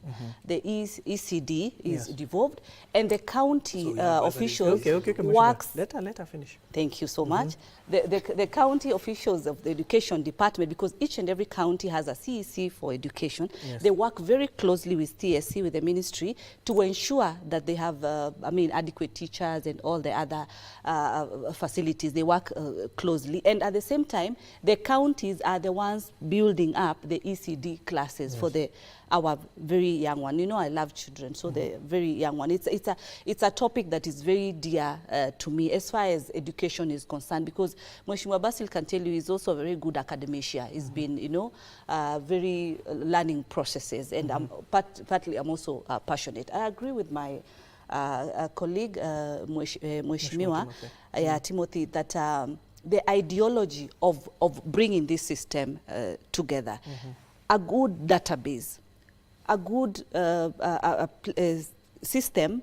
The ECD is devolved, and the county officials works... Let her finish. Thank you so much. The county officials of the education department, because each and every county has a CEC for education, they work very closely with TSC, with the ministry, to ensure that they have, adequate teachers and all the other facilities. They work closely. And at the same time, the counties are the ones building up the ECD classes for our very young one. You know, I love children, so the very young one. It's a topic that is very dear to me as far as education is concerned, because Mheshimiwa Basil can tell you he's also a very good academician. He's been, very learning processes, and partly I'm also passionate. I agree with my colleague, Mheshimiwa Timothy, that the ideology of bringing this system together, a good database, a good system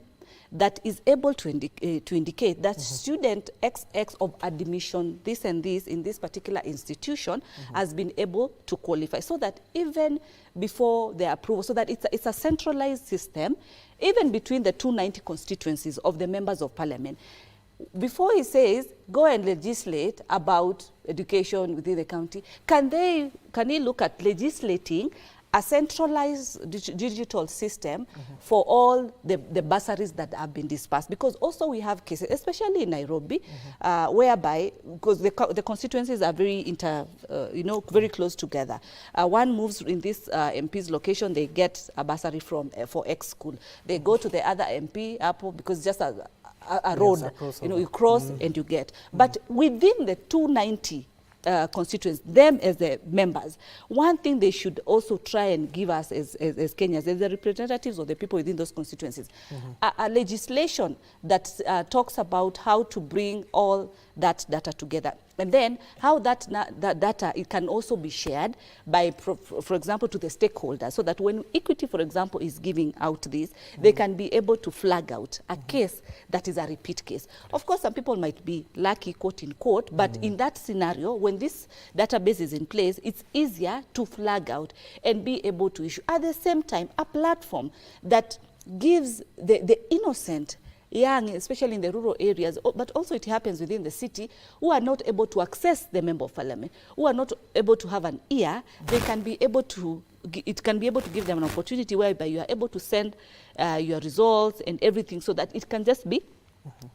that is able to indicate that student XX of admission, this and this, in this particular institution, has been able to qualify, so that even before the approval, so that it's a centralized system, even between the 290 constituencies of the members of parliament. Before he says, go and legislate about education within the county, can he look at legislating a centralized digital system for all the bursaries that have been dispersed? Because also we have cases, especially in Nairobi, whereby, because the constituencies are very very close together. One moves in this MP's location, they get a bursary for X school. They go to the other MP, Apple, because just a road, you cross and you get. But within the 290 constituents, them as the members, one thing they should also try and give us as Kenyans, as the representatives of the people within those constituencies, a legislation that talks about how to bring all that data together. And then how that data, it can also be shared by, for example, to the stakeholders, so that when Equity, for example, is giving out this, they can be able to flag out a case that is a repeat case. Of course, some people might be lucky, quote in quote, but in that scenario, when this database is in place, it's easier to flag out and be able to issue. At the same time, a platform that gives the innocent young, especially in the rural areas, but also it happens within the city, who are not able to access the member of parliament, who are not able to have an ear, they can be able to it can be able to give them an opportunity whereby you are able to send your results and everything so that it can just be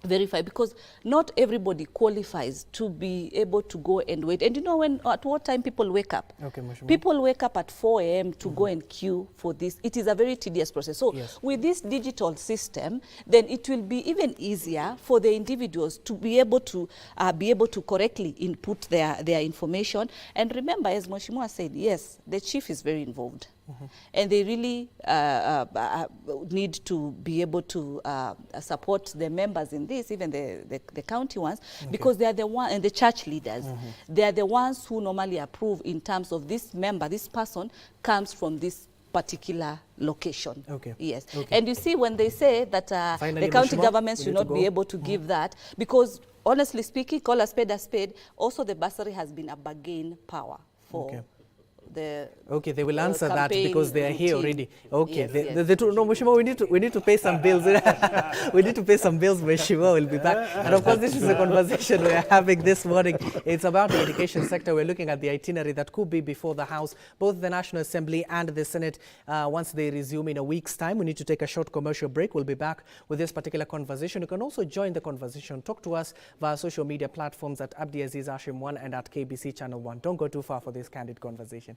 verified, because not everybody qualifies to be able to go and wait. And you know at what time people wake up? Okay, Mheshimiwa. People wake up at 4 a.m. to go and queue for this. It is a very tedious process. So with this digital system, then it will be even easier for the individuals to be able to correctly input their information. And remember, as Mheshimiwa said, yes, the chief is very involved. And they really need to be able to support the members in this, even the county ones, because they are the one, and the church leaders, they are the ones who normally approve in terms of this member, this person comes from this particular location. Yes. And you see, when they say that the county governments should not be able to give that, because honestly speaking, call a spade, also the bursary has been a bargain power for they will answer that because they are here already. No, Mheshimiwa, we need to pay some bills. We need to pay some bills. Mheshimiwa will be back. And of course, this is a conversation we are having this morning. It's about the education sector. We're looking at the itinerary that could be before the House, both the National Assembly and the Senate, once they resume in a week's time. We need to take a short commercial break. We'll be back with this particular conversation. You can also join the conversation. Talk to us via social media platforms at Abdiaziz Hashim 1 and at KBC Channel 1. Don't go too far for this candid conversation.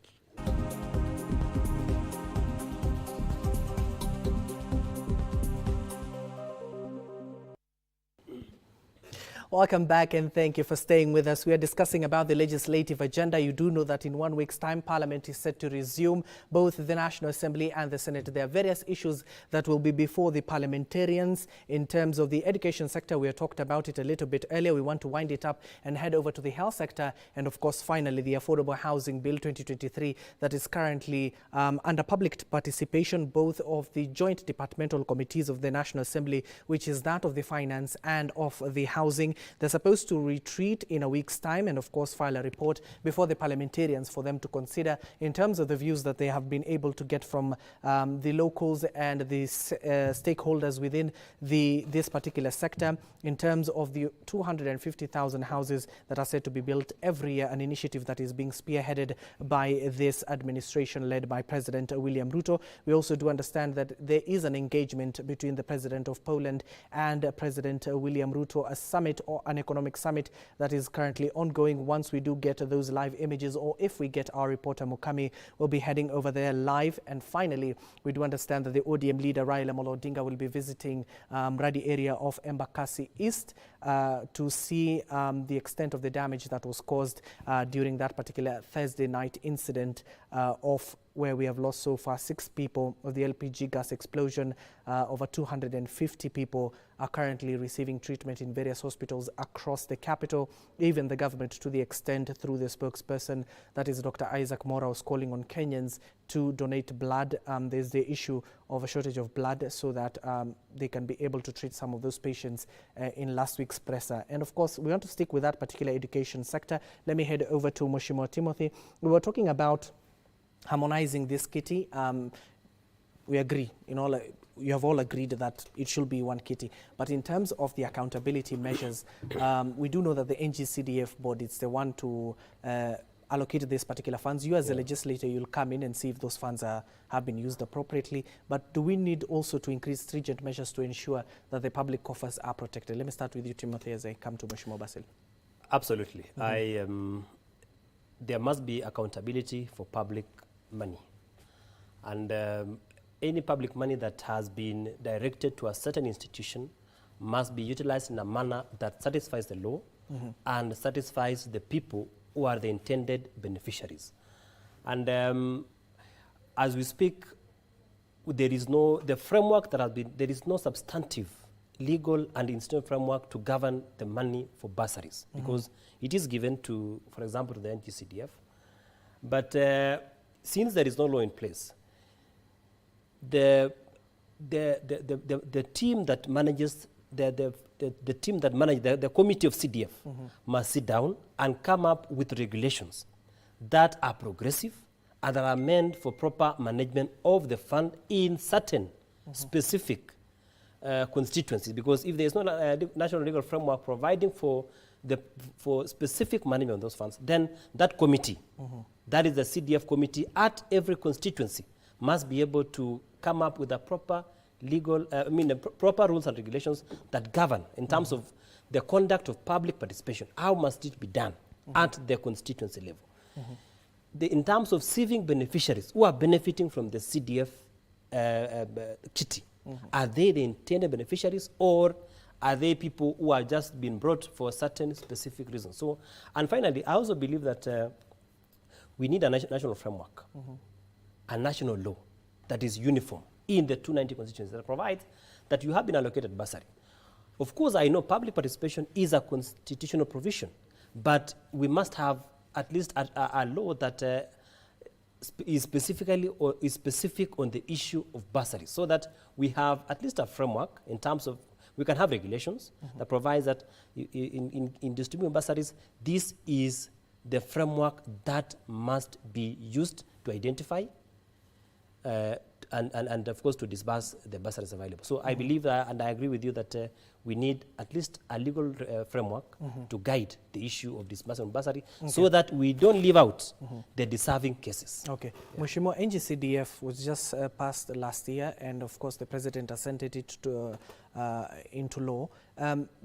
Welcome back and thank you for staying with us. We are discussing about the legislative agenda. You do know that in 1 week's time, Parliament is set to resume, both the National Assembly and the Senate. There are various issues that will be before the parliamentarians. In terms of the education sector, we have talked about it a little bit earlier. We want to wind it up and head over to the health sector. And of course, finally, the Affordable Housing Bill 2023 that is currently under public participation, both of the joint departmental committees of the National Assembly, which is that of the Finance and of the Housing. They're supposed to retreat in a week's time and, of course, file a report before the parliamentarians for them to consider in terms of the views that they have been able to get from the locals and the stakeholders within this particular sector in terms of the 250,000 houses that are said to be built every year, an initiative that is being spearheaded by this administration led by President William Ruto. We also do understand that there is an engagement between the President of Poland and President William Ruto, a summit or an economic summit that is currently ongoing. Once we do get those live images, or if we get our reporter Mukami, we'll be heading over there live. And finally, we do understand that the ODM leader Raila Amolo Odinga will be visiting Mradi area of Embakasi East to see the extent of the damage that was caused during that particular Thursday night incident of where we have lost so far 6 people of the LPG gas explosion. Over 250 people are currently receiving treatment in various hospitals across the capital. Even the government, to the extent through the spokesperson, that is Dr. Isaac Mora, was calling on Kenyans to donate blood. There's the issue of a shortage of blood so that they can be able to treat some of those patients in last week's presser. And of course, we want to stick with that particular education sector. Let me head over to Mheshimiwa Timothy. We were talking about harmonizing this kitty. We agree, you have all agreed that it should be one kitty. But in terms of the accountability measures, we do know that the NGCDF board is the one to allocate these particular funds. You as a legislator, you'll come in and see if those funds have been used appropriately. But do we need also to increase stringent measures to ensure that the public coffers are protected? Let me start with you, Timothy, as I come to Mheshimiwa Basil. Absolutely. There must be accountability for public money. And any public money that has been directed to a certain institution must be utilized in a manner that satisfies the law and satisfies the people who are the intended beneficiaries. And as we speak, there is no substantive legal and institutional framework to govern the money for bursaries, because it is given to, for example, to the NGCDF. But since there is no law in place, the team that manages the team that manages the committee of CDF must sit down and come up with regulations that are progressive and that are meant for proper management of the fund in certain specific constituencies. Because if there is no national legal framework providing for specific management of those funds, then that committee that is the CDF committee at every constituency, must be able to come up with a proper legal, proper rules and regulations that govern in terms of the conduct of public participation. How must it be done at the constituency level? In terms of civic beneficiaries who are benefiting from the CDF kitty, are they the intended beneficiaries, or are they people who are just being brought for certain specific reasons? So, and finally, I also believe that we need a national framework, a national law that is uniform in the 290 constituencies that provides that you have been allocated bursary. Of course, I know public participation is a constitutional provision, but we must have at least a law that is specifically or is specific on the issue of bursary, so that we have at least a framework in terms of, we can have regulations that provides that in distributing bursaries, this is the framework that must be used to identify and of course to disburse the bursaries available. So I believe that, and I agree with you that we need at least a legal framework to guide the issue of disbursement bursary, so that we don't leave out the deserving cases. Okay. Yeah. Mheshimiwa, NGCDF was just passed last year, and of course the president assented it to, into law.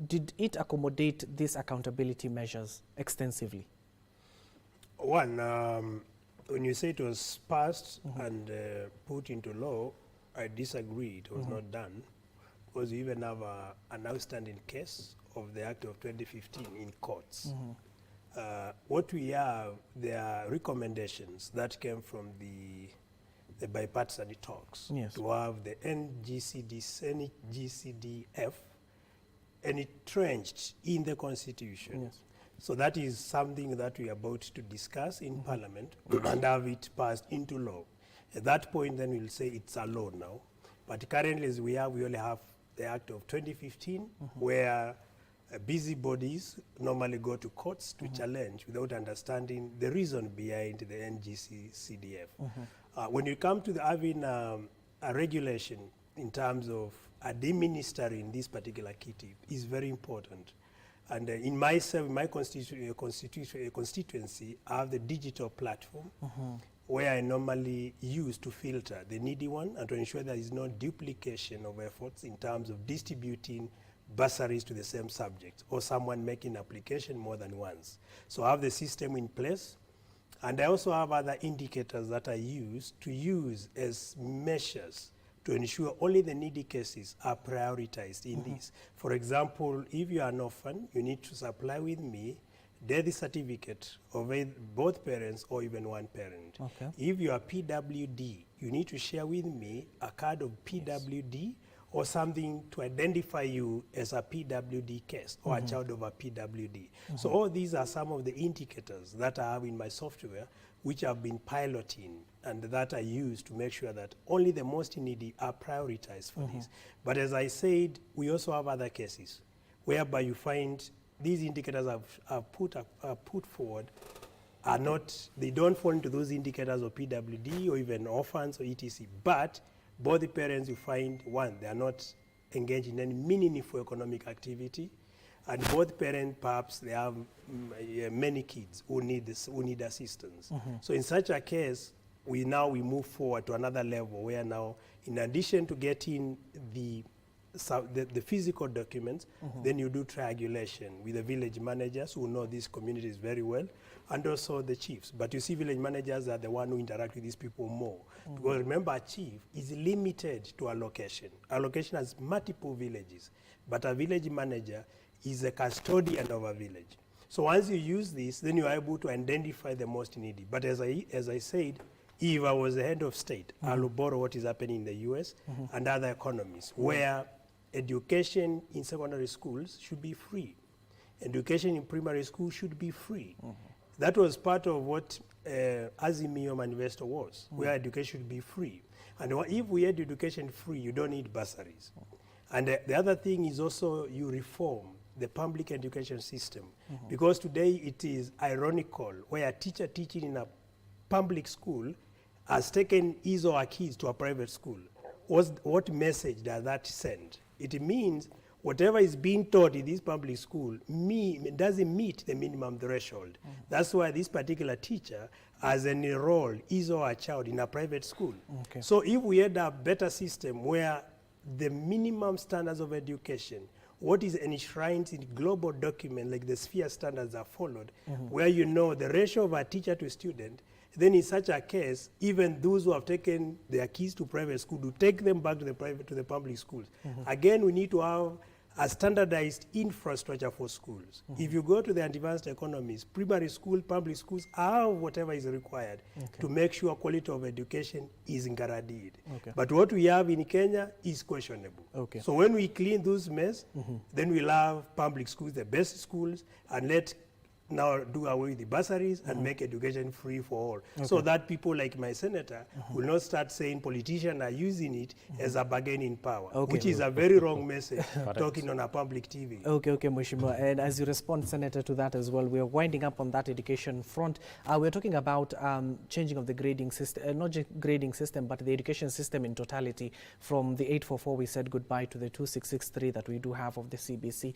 Did it accommodate these accountability measures extensively? One, when you say it was passed and put into law, I disagree. It was not done, because we even have an outstanding case of the Act of 2015 in courts. What we have, there are recommendations that came from the bipartisan talks to have the NGCDF entrenched in the Constitution. Yes. So that is something that we are about to discuss in Parliament and have it passed into law. At that point, then we'll say it's a law now. But currently, as we only have the Act of 2015, where busybodies normally go to courts to challenge without understanding the reason behind the NGCDF. When you come to having a regulation in terms of administering this particular kitty is very important. And in my constituency, I have the digital platform where I normally use to filter the needy one and to ensure there is no duplication of efforts in terms of distributing bursaries to the same subject or someone making application more than once. So I have the system in place, and I also have other indicators that I use as measures to ensure only the needy cases are prioritized in this. For example, if you are an orphan, you need to supply with me death certificate of both parents or even one parent. Okay. If you are PWD, you need to share with me a card of PWD or something to identify you as a PWD case or a child of a PWD. So all these are some of the indicators that I have in my software, which I've been piloting and that I use to make sure that only the most needy are prioritized for this. But as I said, we also have other cases whereby you find these indicators I've put forward are not, they don't fall into those indicators of PWD or even orphans or etc. But both the parents, you find, one, they are not engaged in any meaningful economic activity, and both parents, perhaps, they have many kids who need assistance. So in such a case, we move forward to another level where now, in addition to getting the physical documents, then you do triangulation with the village managers who know these communities very well, and also the chiefs. But you see, village managers are the one who interact with these people more. Because remember, a chief is limited to a location. A location has multiple villages, but a village manager is a custodian of a village. So once you use this, then you are able to identify the most needy. But as I said, if I was the head of state, I'll borrow what is happening in the US and other economies, where education in secondary schools should be free. Education in primary school should be free. That was part of what Azimio Manifesto was, where education should be free. And if we had education free, you don't need bursaries. And the other thing is also you reform the public education system. Because today it is ironical where a teacher teaching in a public school has taken his or her kids to a private school. What message does that send? It means whatever is being taught in this public school doesn't meet the minimum threshold. That's why this particular teacher has enrolled his or her child in a private school. Okay. So if we had a better system where the minimum standards of education, what is enshrined in global document like the sphere standards are followed, where you know the ratio of a teacher to student, then in such a case, even those who have taken their kids to private school to take them back to the public schools. Again, we need to have a standardized infrastructure for schools. If you go to the advanced economies, primary school, public schools have whatever is required to make sure quality of education is guaranteed. But what we have in Kenya is questionable. So when we clean those mess, then we'll have public schools, the best schools, and let now do away with the bursaries and make education free for all. So that people like my senator will not start saying politicians are using it as a bargaining power, which is a very wrong message talking on a public TV. Okay, Mheshimiwa. And as you respond, Senator, to that as well, we are winding up on that education front. We're talking about changing of the grading system, not just grading system, but the education system in totality. From the 844, we said goodbye to the 2663 that we do have of the CBC.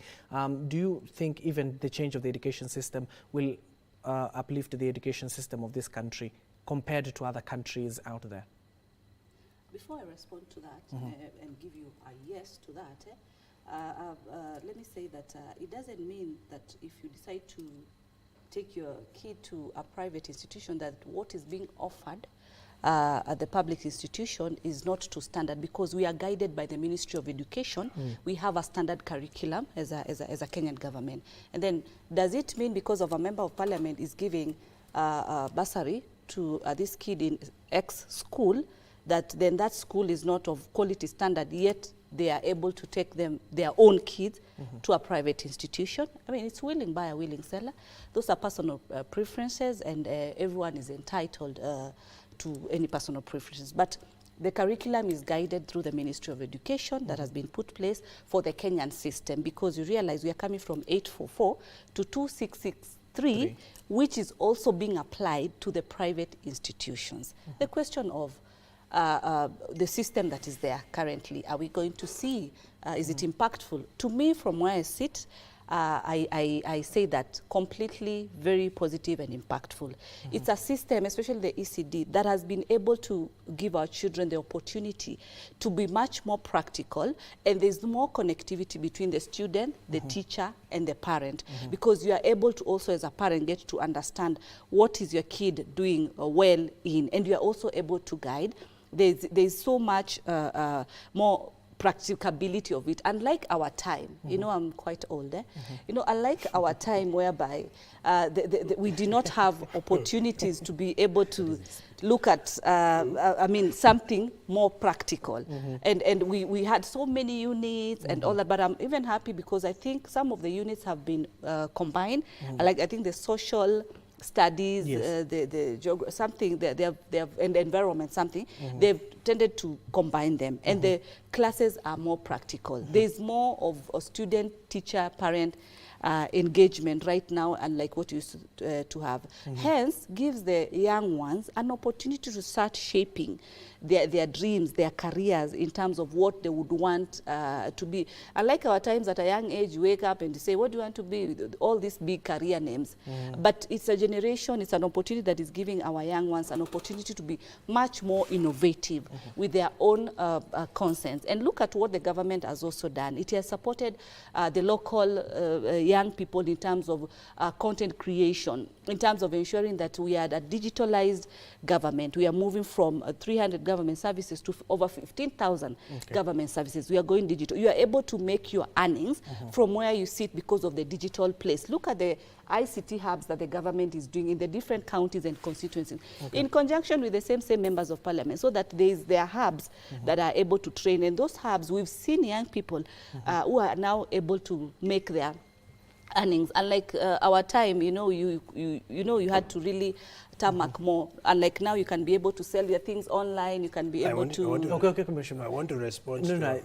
Do you think even the change of the education system will uplift the education system of this country compared to other countries out there? Before I respond to that and give you a yes to that, let me say that it doesn't mean that if you decide to take your kid to a private institution that what is being offered at the public institution is not to standard, because we are guided by the Ministry of Education. We have a standard curriculum as a Kenyan government. And then does it mean because of a member of parliament is giving a bursary to this kid in X school, that then that school is not of quality standard, yet they are able to take their own kids to a private institution? I mean, it's willing buyer, willing seller. Those are personal preferences, and everyone is entitled to any personal preferences. But the curriculum is guided through the Ministry of Education that has been put place for the Kenyan system, because you realize we are coming from 844 to 2663, which is also being applied to the private institutions. The question of the system that is there currently, are we going to see, is it impactful? To me, from where I sit, I say that completely very positive and impactful. It's a system, especially the ECD, that has been able to give our children the opportunity to be much more practical, and there's more connectivity between the student, the teacher, and the parent, because you are able to also, as a parent, get to understand what is your kid doing well in, and you are also able to guide. There's so much more practicability of it. Unlike our time, you know, I'm quite old, you know, unlike our time whereby we did not have opportunities to be able to look at, I mean, something more practical. And we had so many units and all that, but I'm even happy because I think some of the units have been combined. Like, I think the social studies, the something, they have and the environment, something, they've tended to combine them, and the classes are more practical. There's more of a student, teacher, parent engagement right now, unlike what you used to have. Hence, gives the young ones an opportunity to start shaping their dreams, their careers, in terms of what they would want to be. Unlike our times, at a young age, you wake up and you say, what do you want to be? All these big career names. But it's a generation, it's an opportunity that is giving our young ones an opportunity to be much more innovative with their own consents. And look at what the government has also done. It has supported the local young people in terms of content creation, in terms of ensuring that we are a digitalized government. We are moving from 300 government services to over 15,000 government services. We are going digital. You are able to make your earnings from where you sit because of the digital place. Look at the ICT hubs that the government is doing in the different counties and constituencies, in conjunction with the same members of parliament, so that there are hubs that are able to train. And those hubs, we've seen young people who are now able to make their earnings. Unlike our time, you know, you had to really tarmac more. Unlike now, you can be able to sell your things online. You can be able to. Okay, Commissioner. I want to respond. No,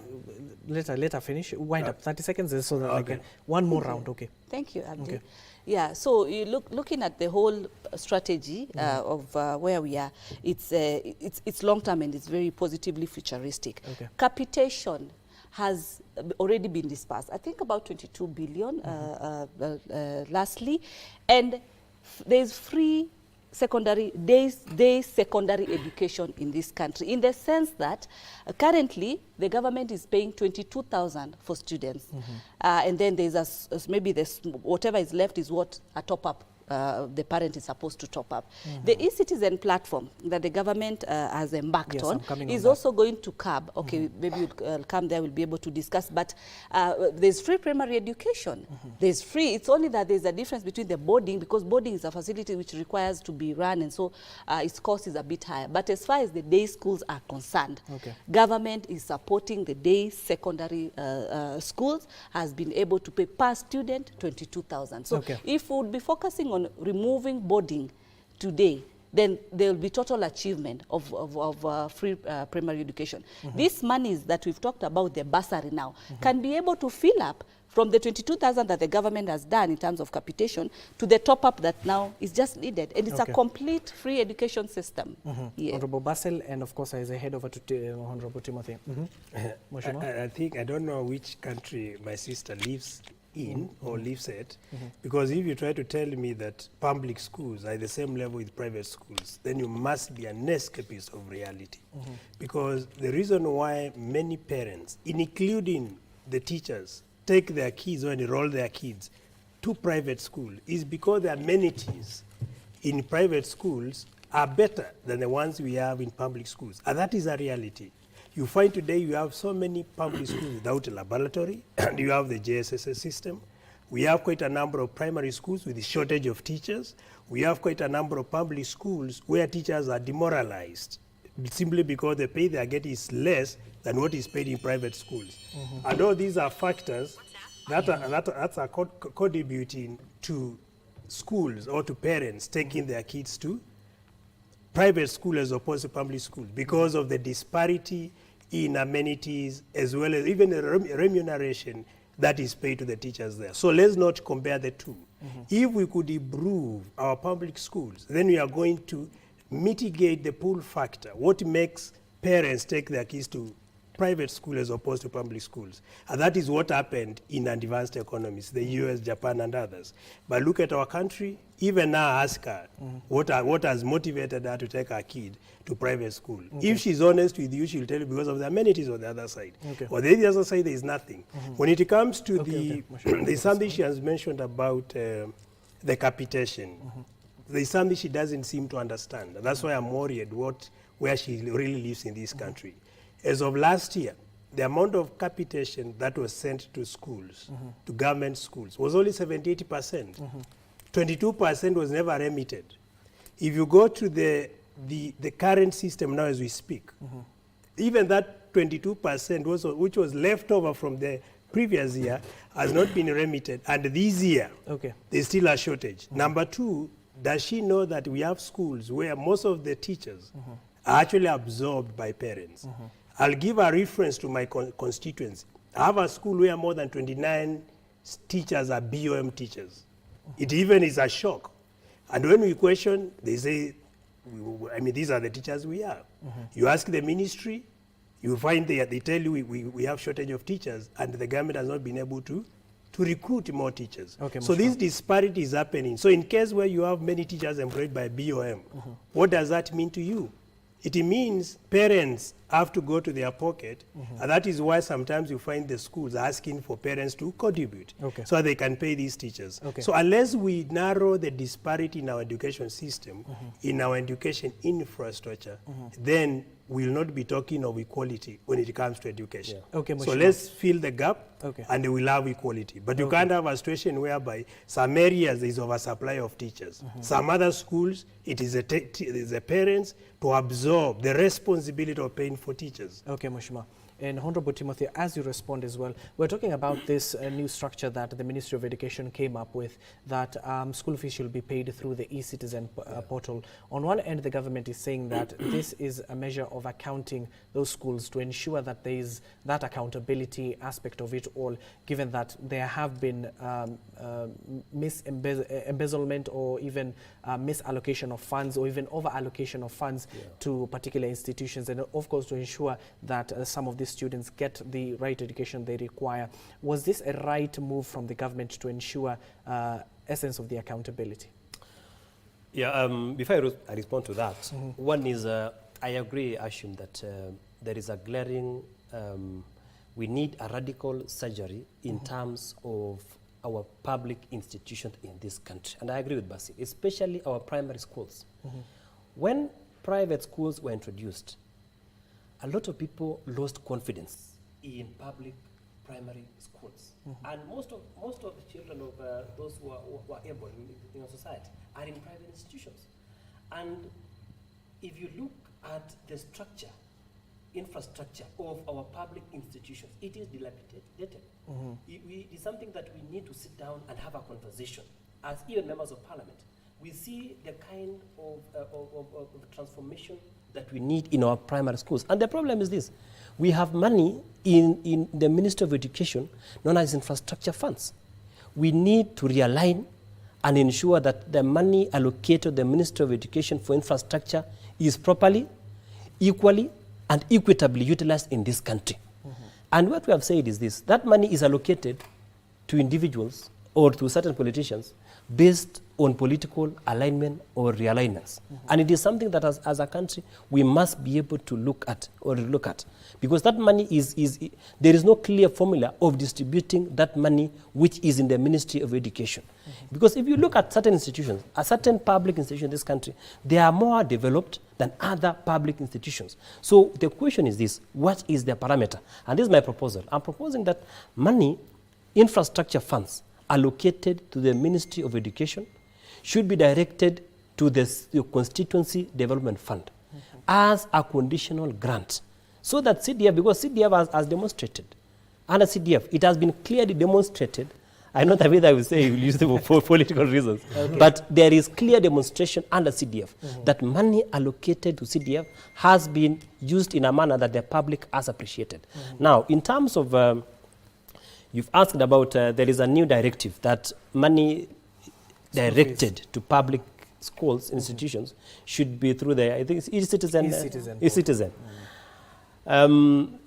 let her finish. Wind up 30 seconds so that I can one more round. Okay. Thank you, Abdi. Yeah. So you looking at the whole strategy of where we are. It's long term and it's very positively futuristic. Capitation has already been dispersed. I think about 22 billion lastly. And there's free secondary day secondary education in this country, in the sense that currently the government is paying 22,000 for students, and then there's maybe whatever is left is what a top up the parent is supposed to top up. The e-citizen platform that the government has embarked on is also going to curb. Okay, maybe you'll come there, we'll be able to discuss. But there's free primary education. There's free. It's only that there's a difference between the boarding, because boarding is a facility which requires to be run, and so its cost is a bit higher. But as far as the day schools are concerned, government is supporting the day secondary schools, has been able to pay per student 22,000. So if we would be focusing on removing boarding today, then there will be total achievement of free primary education. These monies that we've talked about, the bursary now, can be able to fill up from the 22,000 that the government has done in terms of capitation to the top-up that now is just needed. And it's a complete free education system. Honorable Basil, and of course, as I head over to Honorable Timothy. I think, I don't know which country my sister lives in or lives at, because if you try to tell me that public schools are the same level with private schools, then you must be an escapist of reality. Because the reason why many parents, including the teachers, take their kids or enroll their kids to private school is because the amenities in private schools are better than the ones we have in public schools. And that is a reality. You find today you have so many public schools without a laboratory, and you have the JSSS system. We have quite a number of primary schools with a shortage of teachers. We have quite a number of public schools where teachers are demoralized simply because the pay they are getting is less than what is paid in private schools. And all these are factors that are contributing to schools or to parents taking their kids to private school as opposed to public school because of the disparity in amenities as well as even the remuneration that is paid to the teachers there. So let's not compare the two. If we could improve our public schools, then we are going to mitigate the pull factor, what makes parents take their kids to private school as opposed to public schools. And that is what happened in advanced economies, the US, Japan, and others. But look at our country, even now ask her what has motivated her to take her kid to private school. If she's honest with you, she'll tell you because of the amenities on the other side. On the other side, there is nothing. When it comes to there's something she has mentioned about the capitation. There's something she doesn't seem to understand. That's why I'm worried where she really lives in this country. As of last year, the amount of capitation that was sent to schools, to government schools, was only 78%. 22% was never remitted. If you go to the current system now as we speak, even that 22% which was left over from the previous year has not been remitted. And this year, there's still a shortage. Number two, does she know that we have schools where most of the teachers are actually absorbed by parents? I'll give a reference to my constituency. I have a school where more than 29 teachers are BOM teachers. It even is a shock. And when we question, they say, I mean, these are the teachers we have. You ask the ministry, you find they tell you we have shortage of teachers, and the government has not been able to recruit more teachers. So this disparity is happening. So in case where you have many teachers employed by BOM, what does that mean to you? It means parents have to go to their pocket, and that is why sometimes you find the schools asking for parents to contribute so they can pay these teachers. So unless we narrow the disparity in our education system, in our education infrastructure, then we will not be talking of equality when it comes to education. So let's fill the gap, and we'll have equality. But you can't have a situation whereby some areas there is oversupply of teachers. Some other schools, it is the parents to absorb the responsibility of paying for teachers. Mheshimiwa. And Honorable Timothy, as you respond as well, we're talking about this new structure that the Ministry of Education came up with, that school fees should be paid through the e-citizen portal. On one end, the government is saying that this is a measure of accounting those schools to ensure that there is that accountability aspect of it all, given that there have been embezzlement or even misallocation of funds or even over-allocation of funds to particular institutions, and of course to ensure that some of these students get the right education they require. Was this a right move from the government to ensure essence of the accountability? Yeah, before I respond to that, one is I agree, Hashim, that there is a glaring, we need a radical surgery in terms of our public institutions in this country. And I agree with Basil, especially our primary schools. When private schools were introduced, a lot of people lost confidence in public primary schools. And most of the children of those who are able in our society are in private institutions. And if you look at the infrastructure of our public institutions, it is dilapidated. It's something that we need to sit down and have a conversation as even members of parliament. We see the kind of transformation that we need in our primary schools. And the problem is this: we have money in the Ministry of Education known as infrastructure funds. We need to realign and ensure that the money allocated to the Ministry of Education for infrastructure is properly, equally, and equitably utilized in this country. And what we have said is this: that money is allocated to individuals or to certain politicians based on political alignment or realignments. And it is something that as a country we must be able to look at or look at, because that money there is no clear formula of distributing that money which is in the Ministry of Education. Because if you look at certain institutions, a certain public institution in this country, they are more developed than other public institutions. So the question is this: what is the parameter? And this is my proposal. I'm proposing that money, infrastructure funds allocated to the Ministry of Education should be directed to the Constituency Development Fund as a conditional grant, so that CDF, because CDF has demonstrated, under CDF, it has been clearly demonstrated. I know Tabitha will say he will use them for political reasons, but there is clear demonstration under CDF that money allocated to CDF has been used in a manner that the public has appreciated. Now, in terms of, you've asked about, there is a new directive that money directed to public schools, institutions, should be through the, I think it's e-Citizen.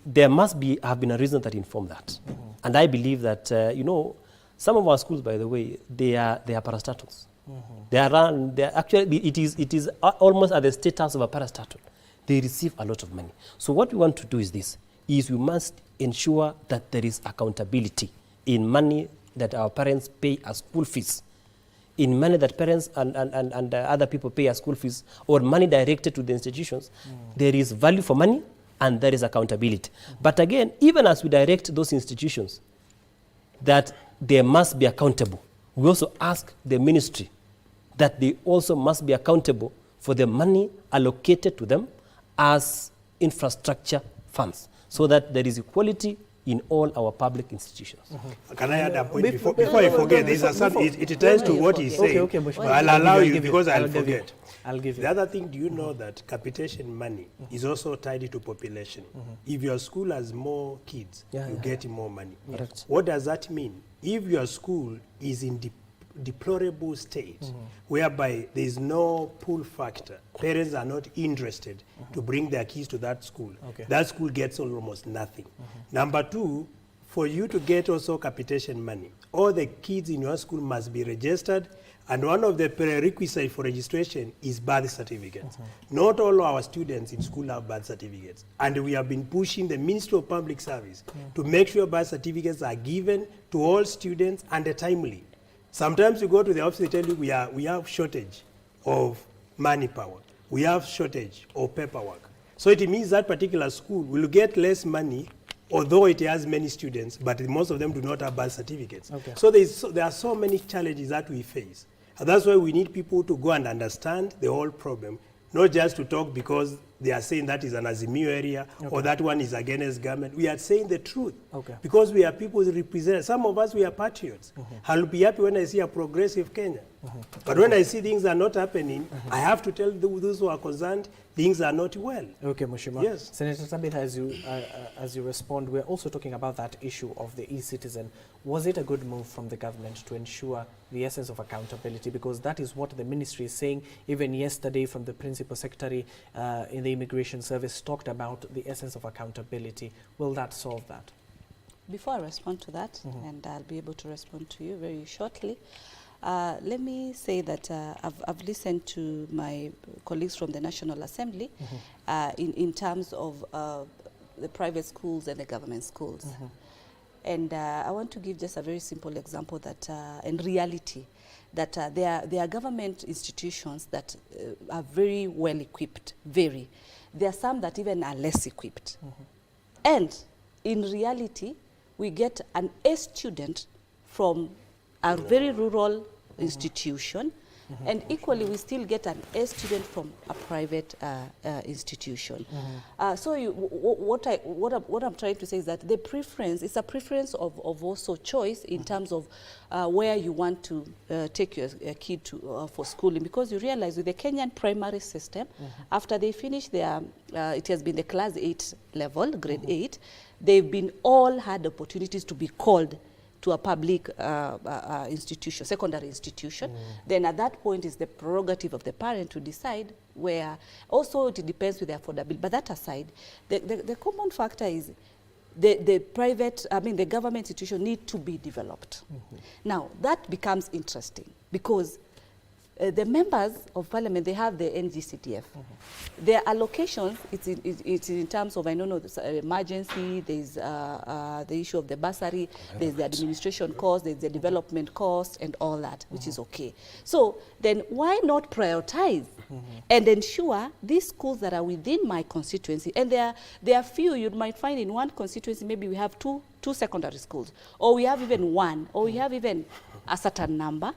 There must have been a reason that informed that. And I believe that, some of our schools, by the way, they are parastatals. They are actually, it is almost at the status of a parastatal. They receive a lot of money. So what we want to do is this: we must ensure that there is accountability in money that our parents pay as school fees, in money that parents and other people pay as school fees, or money directed to the institutions. There is value for money and there is accountability. But again, even as we direct those institutions, that they must be accountable. We also ask the ministry that they also must be accountable for the money allocated to them as infrastructure funds, so that there is equality in all our public institutions. Can I add a point before I forget? It ties to what he's saying. Okay, I'll allow you because I'll forget. I'll give you. The other thing, do you know that capitation money is also tied to population? If your school has more kids, you get more money. What does that mean? If your school is in deplorable state, whereby there is no pull factor, parents are not interested to bring their kids to that school, that school gets almost nothing. Number two, for you to get also capitation money, all the kids in your school must be registered, and one of the prerequisites for registration is birth certificates. Not all our students in school have birth certificates, and we have been pushing the Ministry of Public Service to make sure birth certificates are given to all students and timely. Sometimes you go to the office, they tell you we have shortage of money power. We have shortage of paperwork. So it means that particular school will get less money, although it has many students, but most of them do not have birth certificates. So there are so many challenges that we face. And that's why we need people to go and understand the whole problem, not just to talk because they are saying that is an Azimio area or that one is against government. We are saying the truth because we are people who represent. Some of us, we are patriots. I'll be happy when I see a progressive Kenya. But when I see things are not happening, I have to tell those who are concerned things are not well. Okay, Mushima. Yes. Senator Tabitha, as you respond, we're also talking about that issue of the e-Citizen. Was it a good move from the government to ensure the essence of accountability? Because that is what the ministry is saying. Even yesterday from the Principal Secretary in the Immigration Service talked about the essence of accountability. Will that solve that? Before I respond to that, and I'll be able to respond to you very shortly, let me say that I've listened to my colleagues from the National Assembly in terms of the private schools and the government schools. And I want to give just a very simple example that, in reality, that there are government institutions that are very well equipped, very. There are some that even are less equipped. And in reality, we get an A student from a very rural institution, and equally we still get an A student from a private institution. So what I'm trying to say is that the preference is a preference of also choice in terms of where you want to take your kid to for schooling, because you realize with the Kenyan primary system, after they finish their, it has been the class 8 level, grade 8, they've been all had opportunities to be called to a public institution, secondary institution. Then at that point is the prerogative of the parent to decide where. Also it depends with the affordability. But that aside, the common factor is the private, the government institution need to be developed. Now that becomes interesting because the members of parliament, they have the NGCDF. Their allocations, it's in terms of, I don't know, the emergency, there's the issue of the bursary, there's the administration cost, there's the development cost, and all that, which is okay. So then why not prioritize and ensure these schools that are within my constituency, and there are few, you might find in one constituency, maybe we have two secondary schools, or we have even one, or we have even a certain number.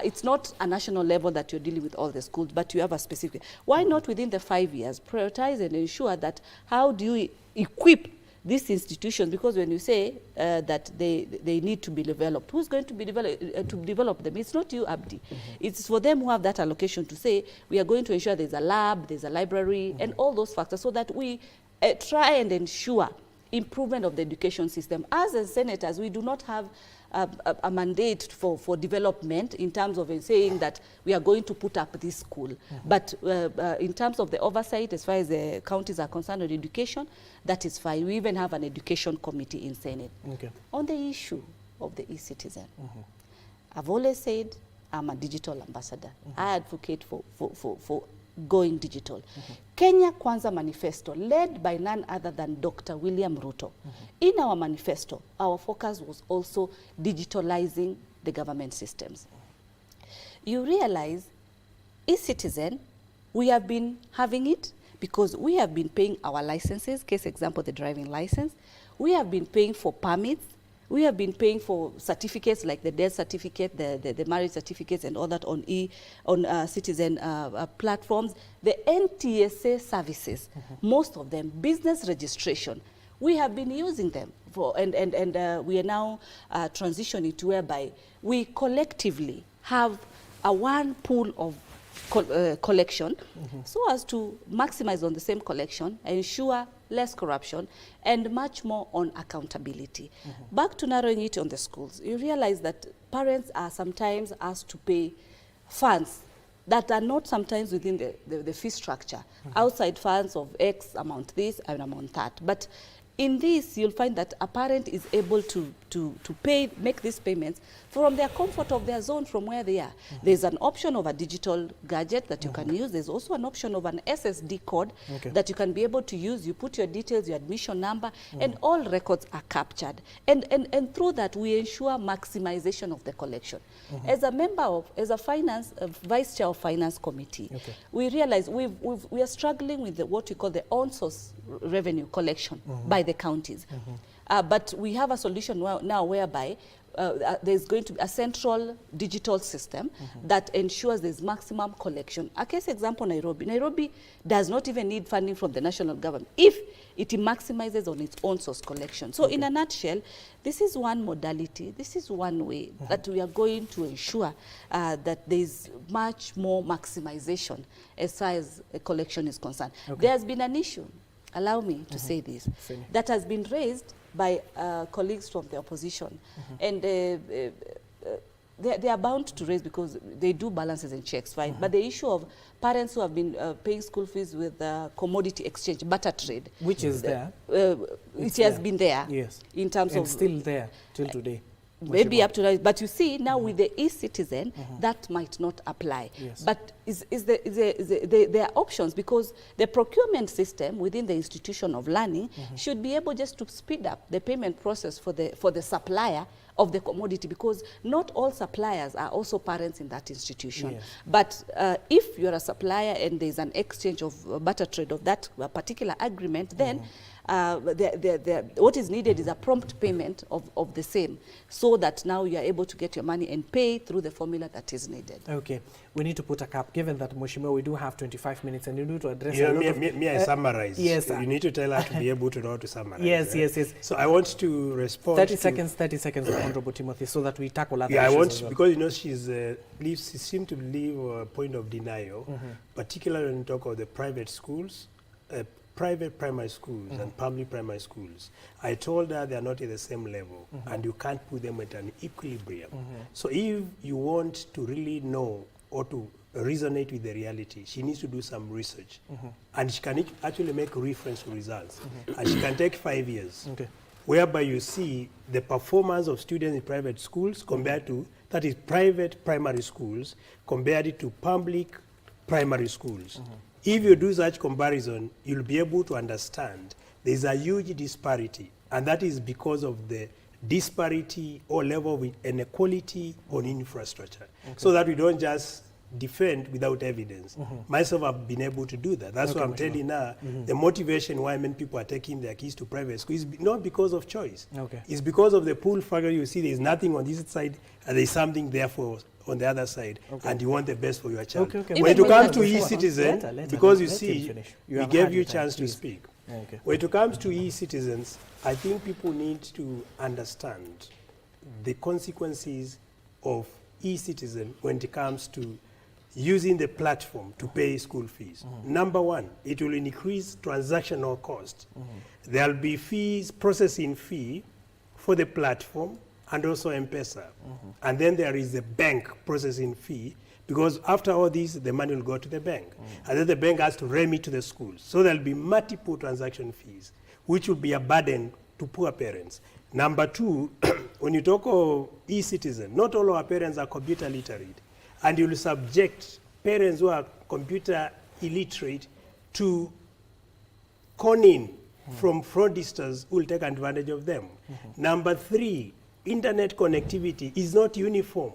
It's not a national level that you're dealing with all the schools, but you have a specific. Why not within the 5 years prioritize and ensure that how do you equip these institutions? Because when you say that they need to be developed, who's going to be develop them? It's not you, Abdi. It's for them who have that allocation to say we are going to ensure there's a lab, there's a library, and all those factors, so that we try and ensure improvement of the education system. As senators, we do not have a mandate for development in terms of saying that we are going to put up this school. But in terms of the oversight, as far as the counties are concerned on education, that is fine. We even have an education committee in Senate. On the issue of the e-citizen, I've always said I'm a digital ambassador. I advocate for going digital. Kenya Kwanza manifesto, led by none other than Dr. William Ruto. In our manifesto, our focus was also digitalizing the government systems. You realize, e-citizen, we have been having it because we have been paying our licenses, case example, the driving license. We have been paying for permits. We have been paying for certificates like the death certificate, the marriage certificates, and all that on citizen platforms. The NTSA services, most of them, business registration, we have been using them for, and we are now transitioning to whereby we collectively have a one pool of collection, so as to maximize on the same collection, ensure less corruption, and much more on accountability. Back to narrowing it on the schools, you realize that parents are sometimes asked to pay funds that are not sometimes within the fee structure, outside funds of X amount this and amount that. But in this, you'll find that a parent is able to make these payments from their comfort of their zone, from where they are. There's an option of a digital gadget that you can use. There's also an option of an SSD code that you can be able to use. You put your details, your admission number, and all records are captured. And through that, we ensure maximization of the collection. As a member of, as a vice chair of finance committee, we realize we are struggling with what we call the on-source revenue collection by the counties. But we have a solution now whereby there's going to be a central digital system that ensures there's maximum collection. A case example, Nairobi. Nairobi does not even need funding from the national government if it maximizes on its own source collection. So in a nutshell, this is one modality, this is one way that we are going to ensure that there's much more maximization as far as a collection is concerned. There's been an issue, allow me to say this, that has been raised by colleagues from the opposition. And they are bound to raise because they do balances and checks, fine. But the issue of parents who have been paying school fees with commodity exchange, barter trade. Which is there. It has been there. Yes. In terms and of... still there till today. Maybe up to now, but you see now with the e-citizen, that might not apply. Yes. But there are options, because the procurement system within the institution of learning should be able just to speed up the payment process for the supplier of the commodity, because not all suppliers are also parents in that institution. Yes. But if you're a supplier and there's an exchange of barter trade of that particular agreement, then what is needed is a prompt payment of the same, so that now you are able to get your money and pay through the formula that is needed. Okay, we need to put a cap, given that, Mheshimiwa, we do have 25 minutes and you need to address Yeah, a lot of... may I summarize? Yes, sir. You need to tell her to be able to know how to summarize. Yes, right? yes, yes. So I want to respond 30 seconds, Honorable Timothy, so that we tackle other Yeah, I issues want as well. because, you know, she seems to leave a point of denial, particularly when you talk of the private schools, private primary schools and public primary schools. I told her they are not at the same level, and you can't put them at an equilibrium. So if you want to really know or to resonate with the reality, she needs to do some research. And she can actually make reference to results. And she can take 5 years. Okay. Whereby you see the performance of students in private schools compared to, that is private primary schools, compared to public primary schools. If you do such comparison, you'll be able to understand there's a huge disparity, and that is because of the disparity or level of inequality on infrastructure. So that we don't just defend without evidence. Myself, I've been able to do that. That's why I'm telling her the motivation why many people are taking their kids to private school is not because of choice. Okay. It's because of the pull factor. You see there's nothing on this side and there's something there for on the other side, and you want the best for your child. Okay. When it Even comes to when e-citizen, Later, because you let him see, finish. we have gave had you a your time, chance to please. speak. Okay. When it comes to e-citizens, I think people need to understand the consequences of e-citizen when it comes to using the platform to pay school fees. Number one, it will increase transactional cost. There'll be fees, processing fee for the platform and also M-Pesa. And then there is the bank processing fee, because after all this, the money will go to the bank. And then the bank has to remit to the schools. So there'll be multiple transaction fees, which will be a burden to poor parents. Number two, when you talk of e-citizen, not all our parents are computer literate. And you will subject parents who are computer illiterate to conning from fraudsters who will take advantage of them. Number three, internet connectivity is not uniform.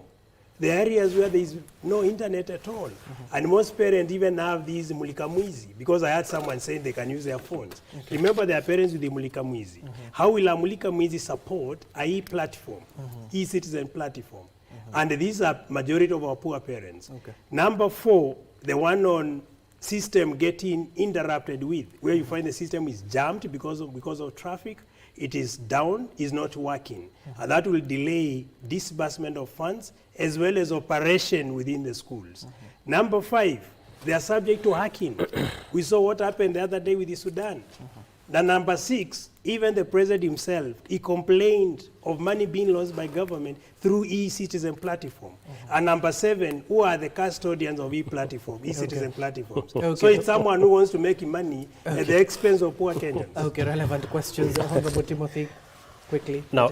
There are areas where there is no internet at all. And most parents even have these mulikamwizi, because I heard someone saying they can use their phones. Remember, there are parents with the mulikamwizi. How will a mulikamwizi support a e-platform, e-citizen platform? And these are majority of our poor parents. Number four, the one on system getting interrupted with, where you find the system is jammed because of traffic, it is down, is not working. And that will delay disbursement of funds as well as operation within the schools. Number five, they are subject to hacking. We saw what happened the other day with the Sudan. Then number six, even the president himself, he complained of money being lost by government through e-citizen platform. And number seven, who are the custodians of e-platform, e-citizen platforms? So it's someone who wants to make money at the expense of poor Kenyans. Okay, relevant questions. Honorable Timothy, quickly. Now,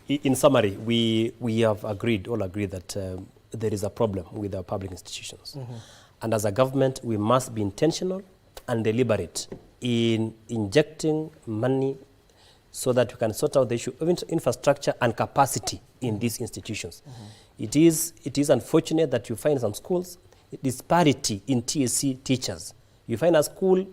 in summary, we have all agreed that there is a problem with our public institutions. And as a government, we must be intentional and deliberate in injecting money so that we can sort out the issue of infrastructure and capacity in these institutions. It is unfortunate that you find some schools disparity in TSC teachers. You find a school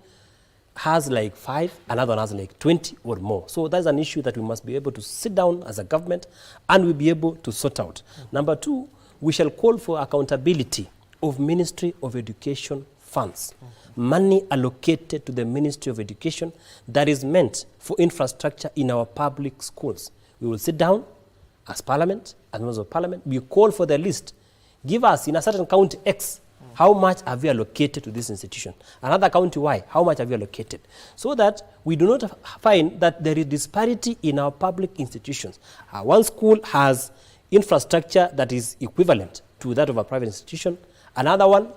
has like 5, another one has like 20 or more. So that's an issue that we must be able to sit down as a government and we'll be able to sort out. Number two, we shall call for accountability of Ministry of Education funds. Money allocated to the Ministry of Education that is meant for infrastructure in our public schools. We will sit down as Parliament, as members of Parliament, we call for the list. Give us in a certain county X, how much have you allocated to this institution? Another county Y, how much have you allocated? So that we do not find that there is disparity in our public institutions. One school has infrastructure that is equivalent to that of a private institution. Another one,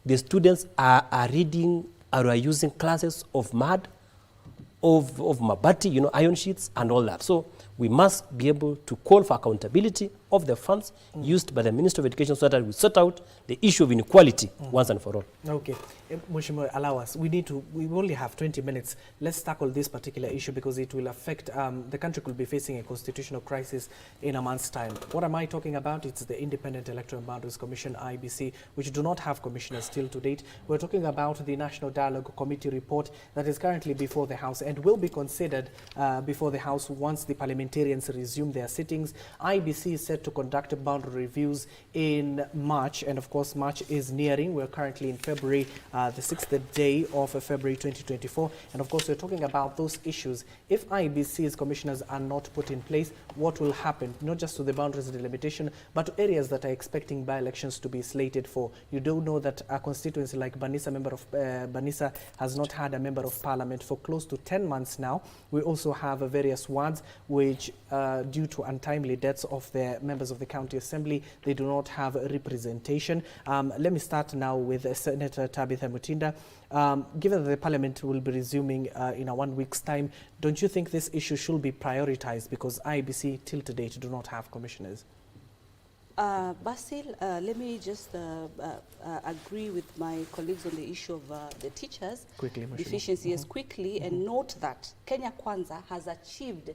the students are reading or are using classes of MAD, of Mabati, you know, iron sheets and all that. So we must be able to call for accountability of the funds used by the Ministry of Education so that we sort out the issue of inequality once and for all. Okay. Mheshimiwa, allow us. We only have 20 minutes. Let's tackle this particular issue because it will affect, the country could be facing a constitutional crisis in a month's time. What am I talking about? It's the Independent Electoral Boundaries Commission, IBC, which do not have commissioners still to date. We're talking about the National Dialogue Committee report that is currently before the House and will be considered before the House once the parliamentarians resume their sittings. IBC is set to conduct boundary reviews in March, and of course March is nearing. We're currently in February, the 6th day of February 2024, and of course we're talking about those issues. If IBC's commissioners are not put in place, what will happen, not just to the boundaries delimitation, but to areas that are expecting by-elections to be slated for? You do know that a constituency like Banisa, Banisa has not had a member of parliament for close to 10 months now. We also have various wards which, due to untimely deaths of their members of the county assembly, they do not have representation. Let me start now with Senator Tabitha Mutinda. Given that the parliament will be resuming in a 1 week's time, don't you think this issue should be prioritized because IBC till to date do not have commissioners? Basil, let me just agree with my colleagues on the issue of the teachers' deficiency quickly and note that Kenya Kwanza has achieved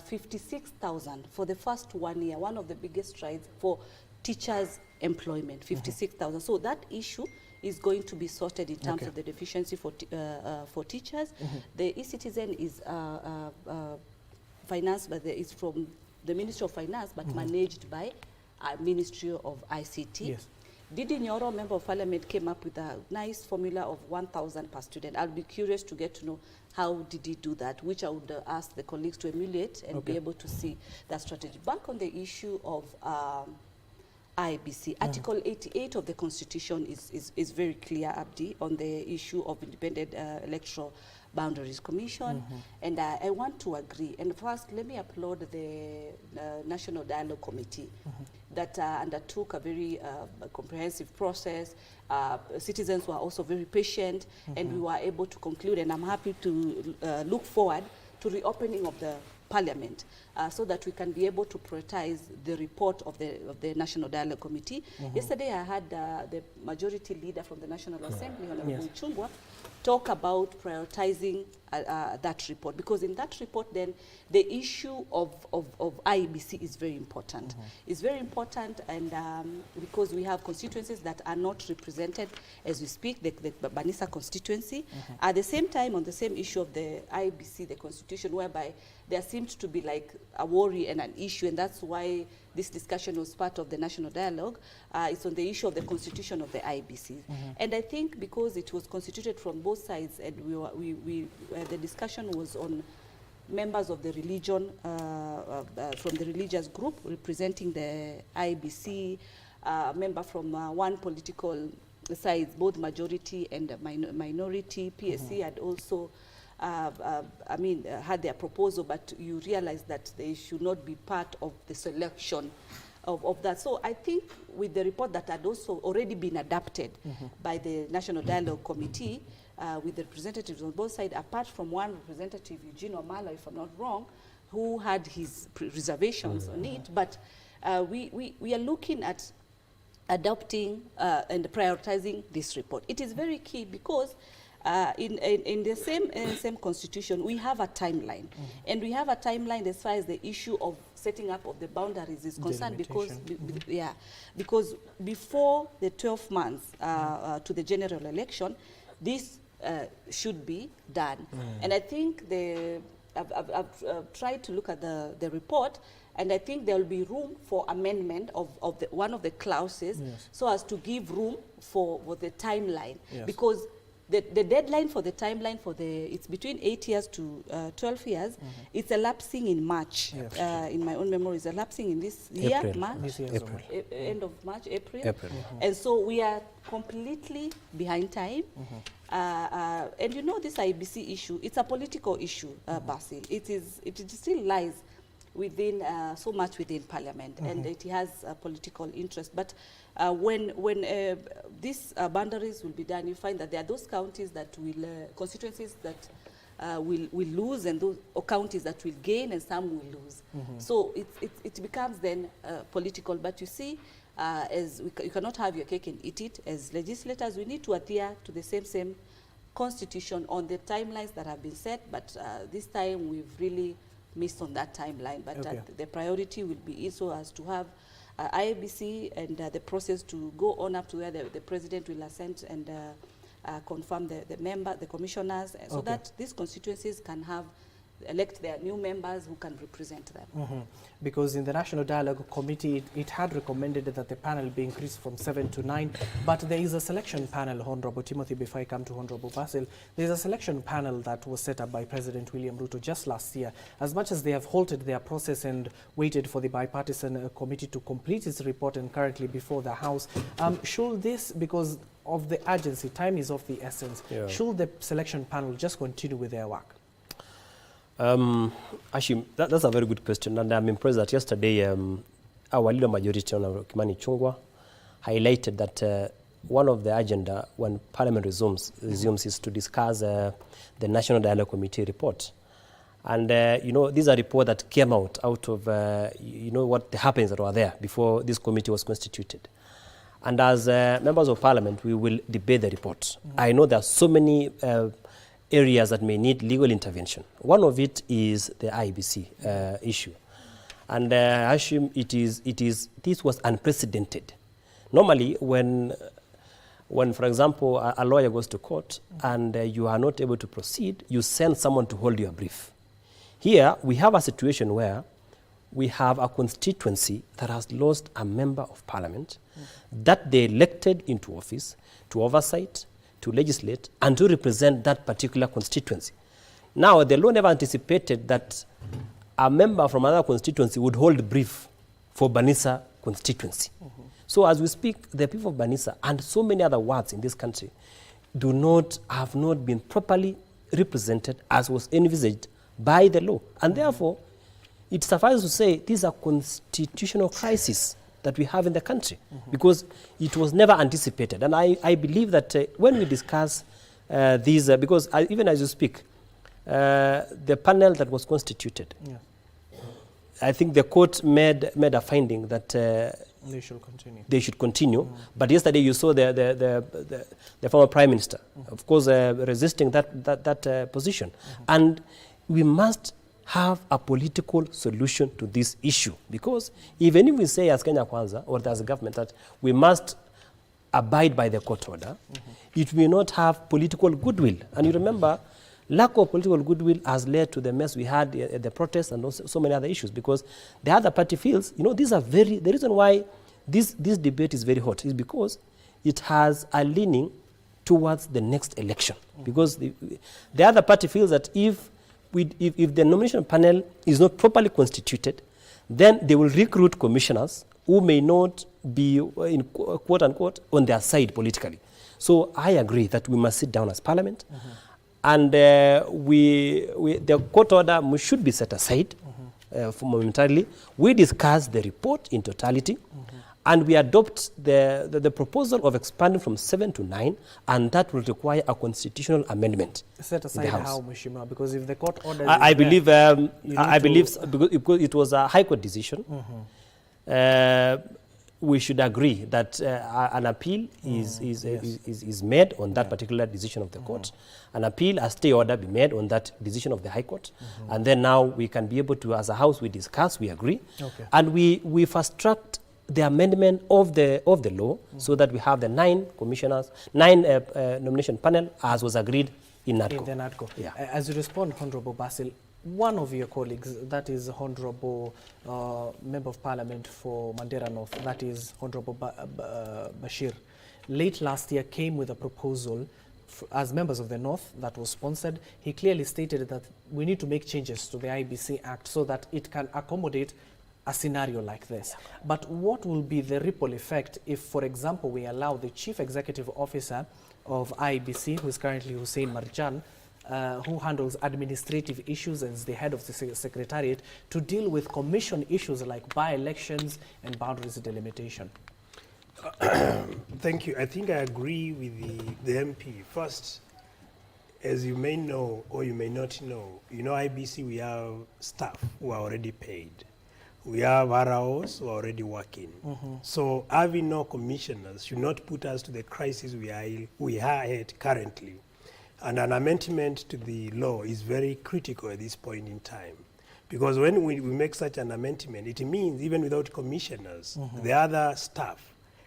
56,000 for the first 1 year, one of the biggest strides for teachers' employment, 56,000. So that issue is going to be sorted in terms of the deficiency for teachers. The e-citizen is financed by is from the Ministry of Finance, but managed by Ministry of ICT. Yes. Didi Nyoro, Member of Parliament, came up with a nice formula of 1,000 per student. I'll be curious to get to know how did he do that, which I would ask the colleagues to emulate and be able to see that strategy. Back on the issue of IBC, Article 88 of the Constitution is very clear, Abdi, on the issue of Independent Electoral Boundaries Commission, and I want to agree. And first, let me applaud the National Dialogue Committee that undertook a very comprehensive process. Citizens were also very patient, and we were able to conclude, and I'm happy to look forward to reopening of the Parliament so that we can be able to prioritize the report of the National Dialogue Committee. Yesterday I had the majority leader from the National Assembly, Honorable Kipchumba, talk about prioritizing that report, because in that report then the issue of IBC is very important. It's very important, and because we have constituencies that are not represented as we speak, the Banisa constituency. At the same time, on the same issue of the IBC, the constitution, whereby there seemed to be like a worry and an issue, and that's why this discussion was part of the national dialogue. It's on the issue of the constitution of the IBC. And I think because it was constituted from both sides, and the discussion was on members of the religion, from the religious group representing the IBC, member from one political side, both majority and minority. PSC had also had their proposal, but you realize that they should not be part of the selection of that. So I think with the report that had also already been adapted by the National Dialogue Committee, with the representatives on both sides, apart from one representative, Eugene Omala, if I'm not wrong, who had his reservations on it, but we are looking at adopting and prioritizing this report. It is very key because in the same constitution, we have a timeline, and we have a timeline as far as the issue of setting up of the boundaries is concerned, because before the 12 months to the general election, this should be done. And I think I've tried to look at the report, and I think there will be room for amendment of one of the clauses, so as to give room for the timeline, because the deadline for the timeline for it's between 8 years to 12 years. It's elapsing in March. In my own memory, it's elapsing in this year, March, end of March, April. And so we are completely behind time. And you know, this IBC issue, it's a political issue, Basil. It still lies within so much within Parliament, and it has a political interest. But when these boundaries will be done, you find that there are those counties that will constituencies that will lose, and those counties that will gain, and some will lose. So it becomes then political. But you see, you cannot have your cake and eat it. As legislators, we need to adhere to the same constitution on the timelines that have been set. But this time we've really missed on that timeline. But the priority will be also as to have IBC and the process to go on up to where the president will assent and confirm the commissioners, so that these constituencies can elect their new members who can represent them. Because in the National Dialogue Committee, it had recommended that the panel be increased from 7 to 9, but there is a selection panel, Honorable Timothy, before I come to Honorable Basil, there is a selection panel that was set up by President William Ruto just last year. As much as they have halted their process and waited for the bipartisan committee to complete its report and currently before the House, should this, because of the urgency, time is of the essence, should the selection panel just continue with their work? Hashim, that's a very good question, and I'm impressed that yesterday our leader majority, Honorable Kimani Ichung'wah, highlighted that one of the agenda when Parliament resumes is to discuss the National Dialogue Committee report. And you know, these are reports that came out of you know, what the happenings that were there before this committee was constituted. And as members of Parliament, we will debate the report. I know there are so many areas that may need legal intervention. One of it is the IBC issue. And Hashim, this was unprecedented. Normally, when for example, a lawyer goes to court and you are not able to proceed, you send someone to hold your brief. Here, we have a situation where we have a constituency that has lost a member of Parliament that they elected into office to oversight, to legislate, and to represent that particular constituency. Now, the law never anticipated that a member from another constituency would hold brief for Banisa constituency. So as we speak, the people of Banisa and so many other wards in this country have not been properly represented as was envisaged by the law. And therefore, it suffices to say this is a constitutional crisis that we have in the country, because it was never anticipated. And I believe that when we discuss these, because even as you speak, the panel that was constituted, I think the court made a finding that they should continue. But yesterday you saw the former Prime Minister, of course, resisting that position. And we must have a political solution to this issue, because even if we say as Kenya Kwanza or as a government that we must abide by the court order, it will not have political goodwill. And you remember, lack of political goodwill has led to the mess we had at the protests and also so many other issues, because the other party feels, you know, the reason why this debate is very hot is because it has a leaning towards the next election. Because the other party feels that if the nomination panel is not properly constituted, then they will recruit commissioners who may not be, in quote unquote, on their side politically. So I agree that we must sit down as Parliament, and the court order should be set aside for momentarily. We discuss the report in totality, and we adopt the proposal of expanding from 7 to 9, and that will require a constitutional amendment. Set aside how, Mheshimiwa? Because if the court order, I believe because it was a High Court decision. We should agree that an appeal is made on that particular decision of the court. An appeal, a stay order be made on that decision of the High Court. And then now we can be able to, as a House, we discuss, we agree. And we fast-tracked the amendment of the law so that we have the 9 commissioners, 9 nomination panel, as was agreed in NADCO. In the NADCO. As you respond, Honorable Basil, one of your colleagues, that is Honorable Member of Parliament for Mandera North, that is Honorable Bashir, late last year came with a proposal as members of the North that was sponsored. He clearly stated that we need to make changes to the IBC Act so that it can accommodate a scenario like this. But what will be the ripple effect if, for example, we allow the Chief Executive Officer of IBC, who is currently Hussein Marjan, who handles administrative issues and is the head of the secretariat, to deal with commission issues like by-elections and boundaries delimitation? Thank you. I think I agree with the MP. First, as you may know or you may not know, IBC, we have staff who are already paid. We have ROs who are already working. So having no commissioners should not put us to the crisis we are at currently. And an amendment to the law is very critical at this point in time. Because when we make such an amendment, it means even without commissioners, the other staff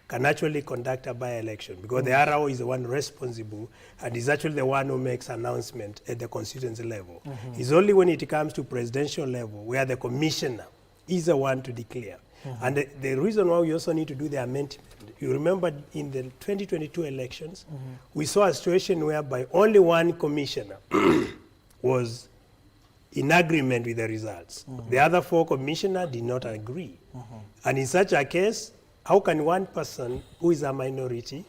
can actually conduct a by-election, because the RO is the one responsible and is actually the one who makes announcement at the constituency level. It's only when it comes to presidential level where the commissioner is the one to declare. And the reason why we also need to do the amendment, you remember in the 2022 elections, we saw a situation whereby only one commissioner was in agreement with the results. The other 4 commissioners did not agree. And in such a case, how can one person who is a minority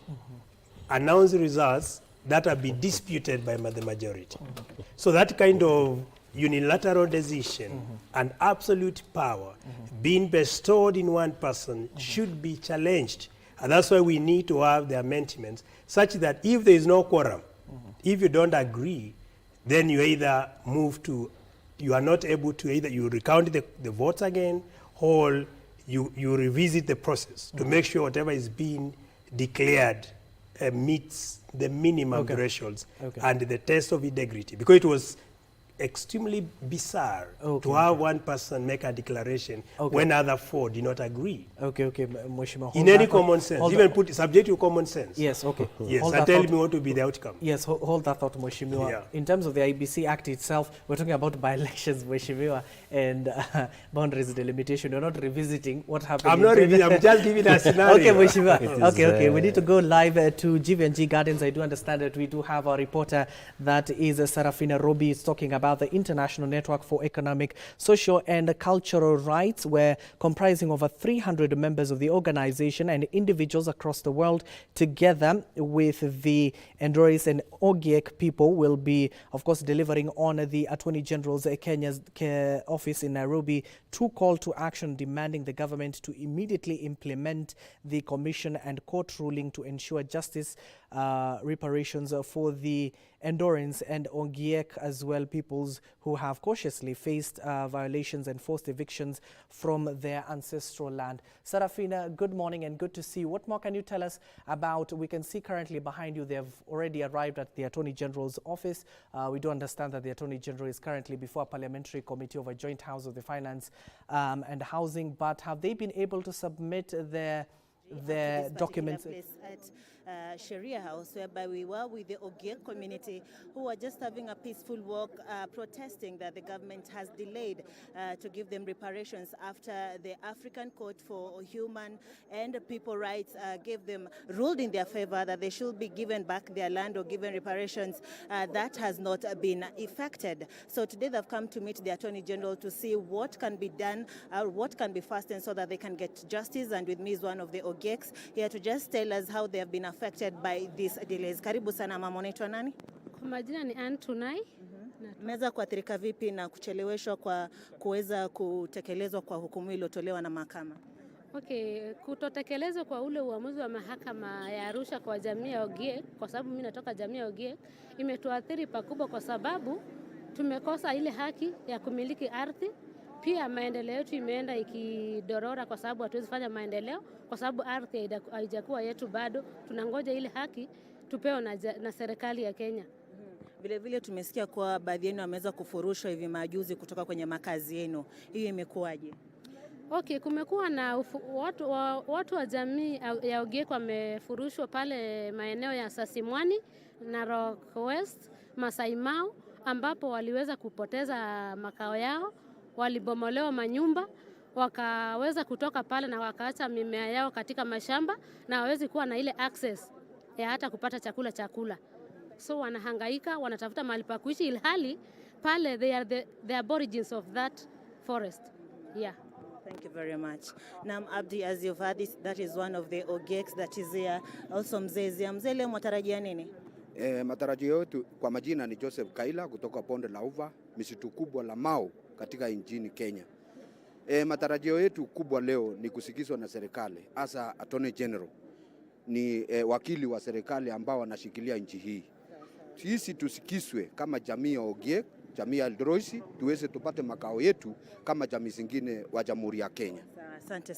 announce results that have been disputed by the majority? So that kind of unilateral decision and absolute power being bestowed in one person should be challenged. And that's why we need to have the amendments such that if there is no quorum, if you don't agree, then you either you are not able to, either you recount the votes again, or you revisit the process to make sure whatever is being declared meets the minimum thresholds and the test of integrity. Because it was extremely bizarre to have one person make a declaration when other 4 did not agree. Mheshimiwa, in any common sense, even put subject to common sense. Yes, okay. Yes, and tell me what will be the outcome. Yes, hold that thought, Mheshimiwa. Yeah. In terms of the IBC Act itself, we're talking about by-elections, Mheshimiwa, and boundaries delimitation. You're not revisiting what happened. I'm not revisiting, I'm just giving a scenario. Okay, Mheshimiwa. Okay. We need to go live to G&G Gardens. I do understand that we do have a reporter that is Sarafina Robi is talking about the International Network for Economic, Social and Cultural Rights, where comprising over 300 members of the organization and individuals across the world, together with the Endoris and Ogiek people, will be, of course, delivering on the Attorney General's Kenya's office in Nairobi 2 call to action demanding the government to immediately implement the commission and court ruling to ensure justice, reparations for the Endorans and Ogiek as well, peoples who have cautiously faced violations and forced evictions from their ancestral land. Sarafina, good morning and good to see you. What more can you tell us about, we can see currently behind you, they have already arrived at the Attorney General's office. We do understand that the Attorney General is currently before a parliamentary committee of a joint house of the finance and housing, but have they been able to submit their documents? Sharia House, whereby we were with the Ogiek community who were just having a peaceful walk, protesting that the government has delayed to give them reparations after the African Court for Human and People Rights ruled in their favor that they should be given back their land or given reparations. That has not been effected. So today they've come to meet the Attorney General to see what can be done, or what can be fastened so that they can get justice. And with me is one of the Ogieks here to just tell us how they have been affected by these delays. Karibu sana mama, unaitwa nani? Kwa majina ni Antunai. Mmeweza kuathirika vipi na kucheleweshwa kwa kuweza kutekelezwa kwa hukumu iliyotolewa na mahakama? Okay, kutotekelezwa kwa ule uamuzi wa mahakama ya Arusha kwa jamii ya Ogiek, kwa sababu mimi natoka jamii ya Ogiek, imetuathiri pakubwa kwa sababu tumekosa ile haki ya kumiliki ardhi. Pia maendeleo yetu imeenda ikidorora kwa sababu hatuwezi fanya maendeleo kwa sababu ardhi haijakuwa yetu bado. Tunangoja ile haki tupewe na serikali ya Kenya. Vile tumesikia kwa baadhi yenu wameweza kufurushwa hivi majuzi kutoka kwenye makazi yenu. Hiyo imekuwaje? Okay, kumekuwa na watu wa jamii ya Ogiek wamefurushwa pale maeneo ya Sasimwani, Narok West, Masai Mau, ambapo waliweza kupoteza makao yao. Walibomolewa manyumba, wakaweza kutoka pale na wakaacha mimea yao katika mashamba na hawezi kuwa na ile access ya hata kupata chakula. So wanahangaika, wanatafuta mahali pa kuishi, ilhali pale they are the aborigines of that forest. Yeah. Thank you very much. Now, Abdi, as you've heard, that is one of the Ogieks that is here. Also Mzee leo mwatarajia nini? Matarajio yetu kwa majina ni Joseph Kaila kutoka Bonde la Ufa, misitu kubwa la Mau katika nchini Kenya. Matarajio yetu kubwa leo ni kusikizwa na serikali, hasa Attorney General. Ni wakili wa serikali ambao wanashikilia nchi hii. Sisi tusikizwe kama jamii ya Ogiek, jamii ya Eldroisi, tuweze tupate makao yetu kama jamii zingine wa Jamhuri ya Kenya. Asante.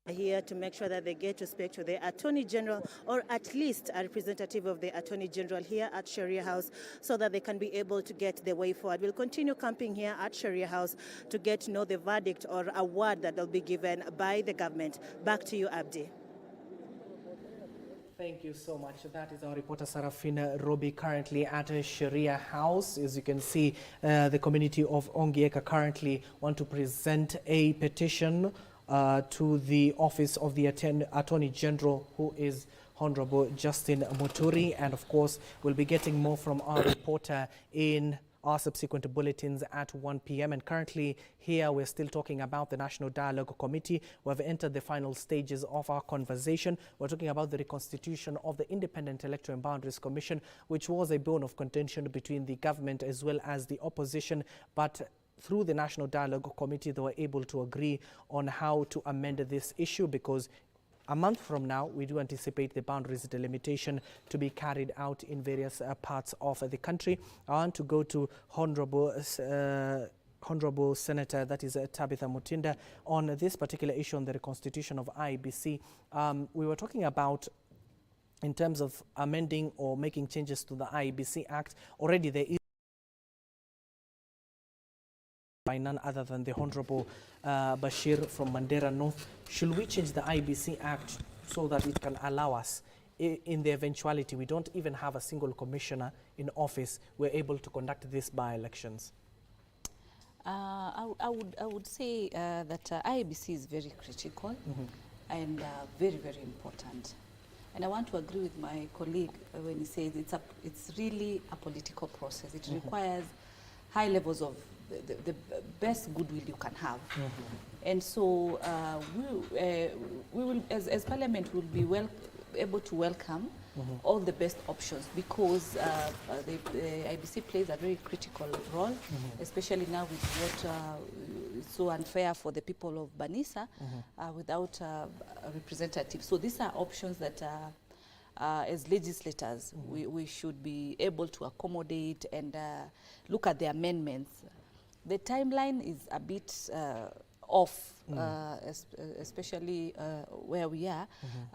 Here to make sure that they get to speak to the Attorney General, or at least a representative of the Attorney General here at Sharia House, so that they can be able to get the way forward. We'll continue camping here at Sharia House to get to know the verdict or award that will be given by the government. Back to you, Abdi. Thank you so much. That is our reporter Sarafina Robi, currently at a Sharia House. As you can see, the community of Ongieka currently want to present a petition to the office of the Attorney General, who is Honorable Justin Muturi. And of course, we'll be getting more from our reporter in our subsequent bulletins at 1 p.m. And currently here we're still talking about the National Dialogue Committee. We've entered the final stages of our conversation. We're talking about the reconstitution of the Independent Electoral and Boundaries Commission, which was a bone of contention between the government as well as the opposition. But through the National Dialogue Committee, they were able to agree on how to amend this issue, because a month from now, we do anticipate the boundaries delimitation to be carried out in various parts of the country. I want to go to Honorable Senator, that is Tabitha Mutinda, on this particular issue on the reconstitution of IEBC. We were talking about, in terms of amending or making changes to the IEBC Act, already there is by none other than the Honorable Bashir from Mandera North. Should we change the IEBC Act so that it can allow us, in the eventuality we don't even have a single commissioner in office, we're able to conduct these by-elections? I would say that IEBC is very critical and very, very important. And I want to agree with my colleague when he says it's really a political process. It requires high levels of the best goodwill you can have. And so we will, as Parliament, will be able to welcome all the best options, because the IBC plays a very critical role, especially now with what is so unfair for the people of Banisa without a representative. So these are options that as legislators we should be able to accommodate and look at the amendments. The timeline is a bit off, especially where we are,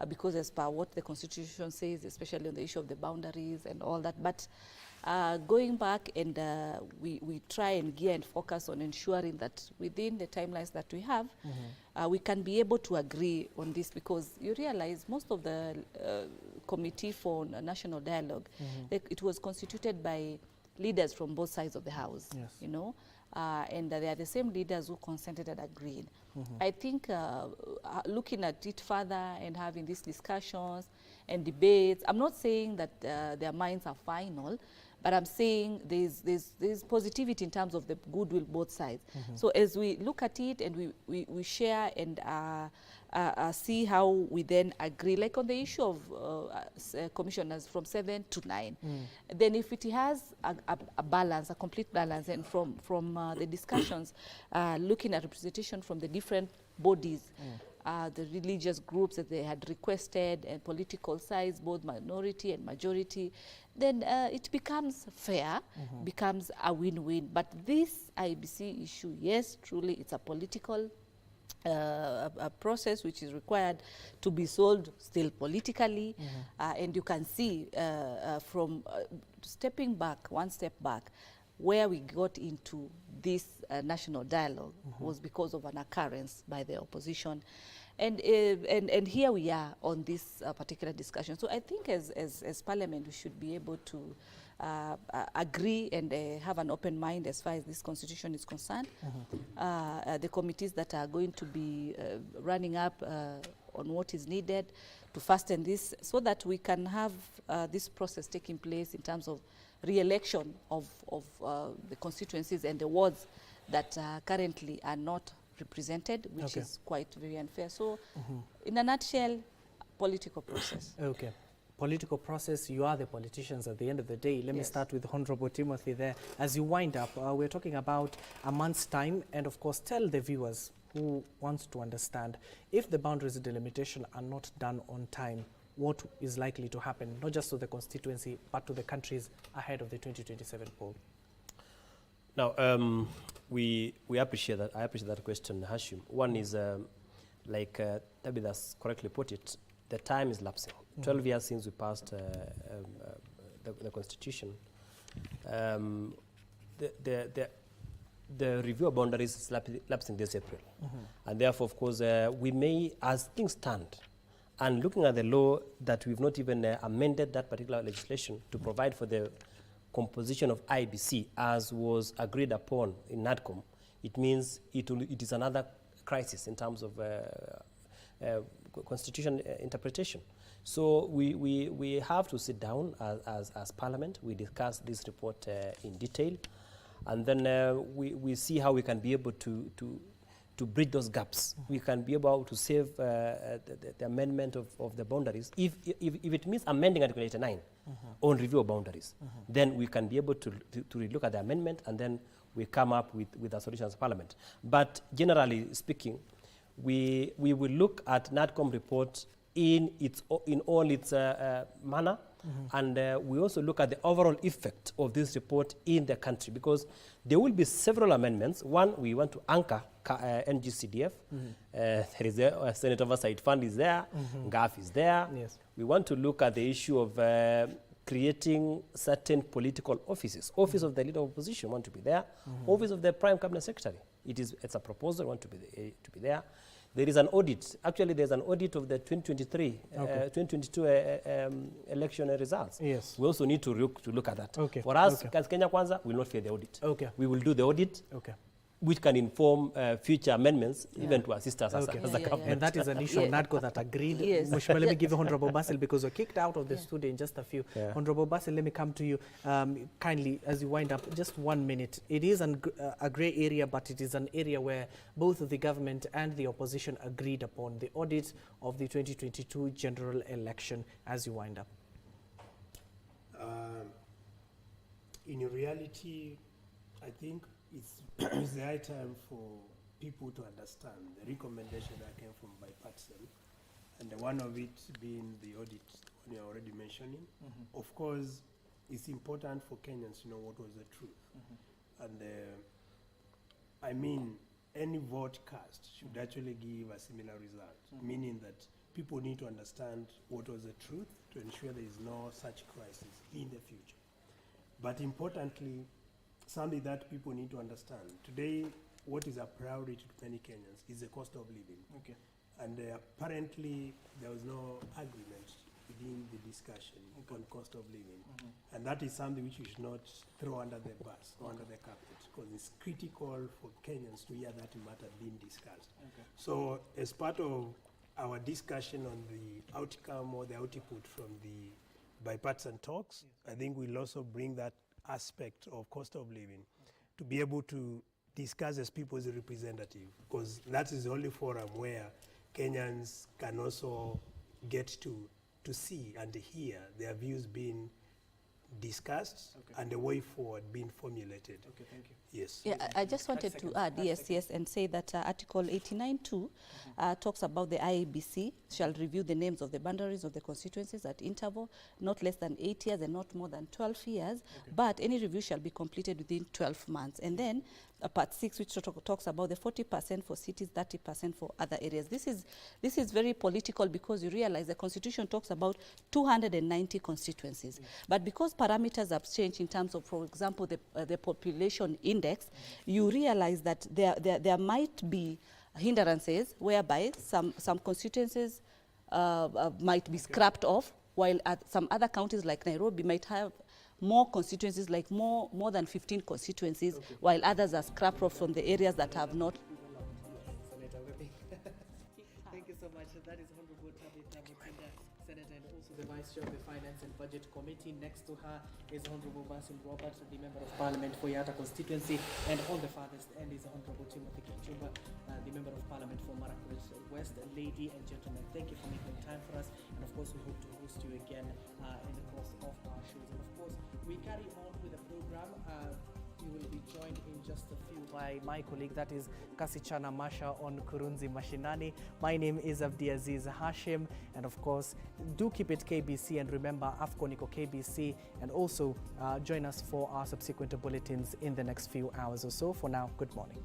because as per what the Constitution says, especially on the issue of the boundaries and all that. But going back, and we try and gear and focus on ensuring that within the timelines that we have, we can be able to agree on this, because you realize most of the Committee for National Dialogue, it was constituted by leaders from both sides of the House, you know. And they are the same leaders who consented and agreed. I think looking at it further and having these discussions and debates, I'm not saying that their minds are final, but I'm saying there's positivity in terms of the goodwill both sides. So as we look at it and we share and see how we then agree, like on the issue of commissioners from 7 to 9, then if it has a balance, a complete balance, and from the discussions, looking at representation from the different bodies, the religious groups that they had requested, and political sides, both minority and majority, then it becomes fair, becomes a win-win. But this IBC issue, yes, truly it's a political a process which is required to be solved still politically, and you can see from stepping back, one step back, where we got into this national dialogue was because of an occurrence by the opposition. And here we are on this particular discussion. So I think as Parliament, we should be able to agree and have an open mind as far as this constitution is concerned. The committees that are going to be running up on what is needed to fasten this, so that we can have this process taking place in terms of re-election of the constituencies and the wards that currently are not represented, which is quite very unfair. So in a nutshell, political process. Okay. political process, you are the politicians at the end of the day. Let me start with Honorable Timothy there. As you wind up, we're talking about a month's time, and of course tell the viewers who wants to understand, if the boundaries delimitation are not done on time, what is likely to happen, not just to the constituency, but to the countries ahead of the 2027 poll? Now, we appreciate that. I appreciate that question, Hashim. One is, like Tabitha correctly put it, the time is lapsing. 12 years since we passed the Constitution. The review of boundaries is lapsing this April. And therefore, of course, we may, as things stand, and looking at the law that we've not even amended that particular legislation to provide for the composition of IBC as was agreed upon in NADCOM, it means it is another crisis in terms of constitution interpretation. So we have to sit down as Parliament, we discuss this report in detail, and then we see how we can be able to bridge those gaps. We can be able to save the amendment of the boundaries. If it means amending Article 89 on review of boundaries, then we can be able to relook at the amendment, and then we come up with a solution as Parliament. But generally speaking, we will look at NADCOM report in all its manner, and we also look at the overall effect of this report in the country, because there will be several amendments. One, we want to anchor NGCDF. There is a Senate Oversight Fund is there, GAF is there. Yes. We want to look at the issue of creating certain political offices. Office of the Leader of Opposition want to be there. Office of the Prime Cabinet Secretary. It's a proposal, want to be there. There is an audit. Actually, there's an audit of the 2023, 2022 election results. Yes. We also need to look at that. Okay. For us, as Kenya Kwanza, we will not fear the audit. Okay. We will do the audit, which can inform future amendments, even to assist us as a government. And that is an issue of NADCO that agreed. Mheshimiwa, let me give you Honorable Basil, because we're kicked out of the studio in just a few. Honorable Basil, let me come to you kindly as you wind up. Just 1 minute. It is a grey area, but it is an area where both the government and the opposition agreed upon the audit of the 2022 general election. As you wind up. In reality, I think it's the high time for people to understand the recommendation that came from bipartisan, and one of it being the audit you're already mentioning. Of course, it's important for Kenyans to know what was the truth. And I mean, any vote cast should actually give a similar result, meaning that people need to understand what was the truth to ensure there is no such crisis in the future. But importantly, something that people need to understand. Today, what is a priority to many Kenyans is the cost of living. And apparently, there was no agreement within the discussion on cost of living. And that is something which we should not throw under the bus or under the carpet, because it's critical for Kenyans to hear that matter being discussed. So as part of our discussion on the outcome or the output from the bipartisan talks, I think we'll also bring that aspect of cost of living to be able to discuss as people's representative, because that is the only forum where Kenyans can also get to see and hear their views being discussed and the way forward being formulated. Thank you. Yes. Yeah, I just wanted to add, and say that Article 89.2 talks about the IEBC shall review the names of the boundaries of the constituencies at interval not less than 8 years and not more than 12 years, but any review shall be completed within 12 months. And then Part 6, which talks about the 40% for cities, 30% for other areas. This is very political, because you realize the Constitution talks about 290 constituencies. But because parameters have changed in terms of, for example, the population index, you realize that there might be hindrances whereby some constituencies might be scrapped off, while some other counties like Nairobi might have more constituencies, like more than 15 constituencies, while others are scrapped off from the areas that have not. Thank you so much. That is Honorable Tabitha Mutinda, Senator and also the Vice Chair of the Finance and Budget Committee. Next to her is Honorable Basil, the Member of Parliament for Yatta constituency, and on the farthest end is Honorable Timothy Kipchumba, the Member of Parliament for Marakwet West. Ladies and gentlemen, thank you for making time for us, and of course we hope to host you again in the course of our shows. And of course we carry on with the program. You will be joined in just a few by my colleague, that is Kasichana Masha on Kurunzi Mashinani. My name is Abdiaziz Hashim, and of course do keep it KBC, and remember AFCONICO KBC, and also join us for our subsequent bulletins in the next few hours or so. For now, good morning.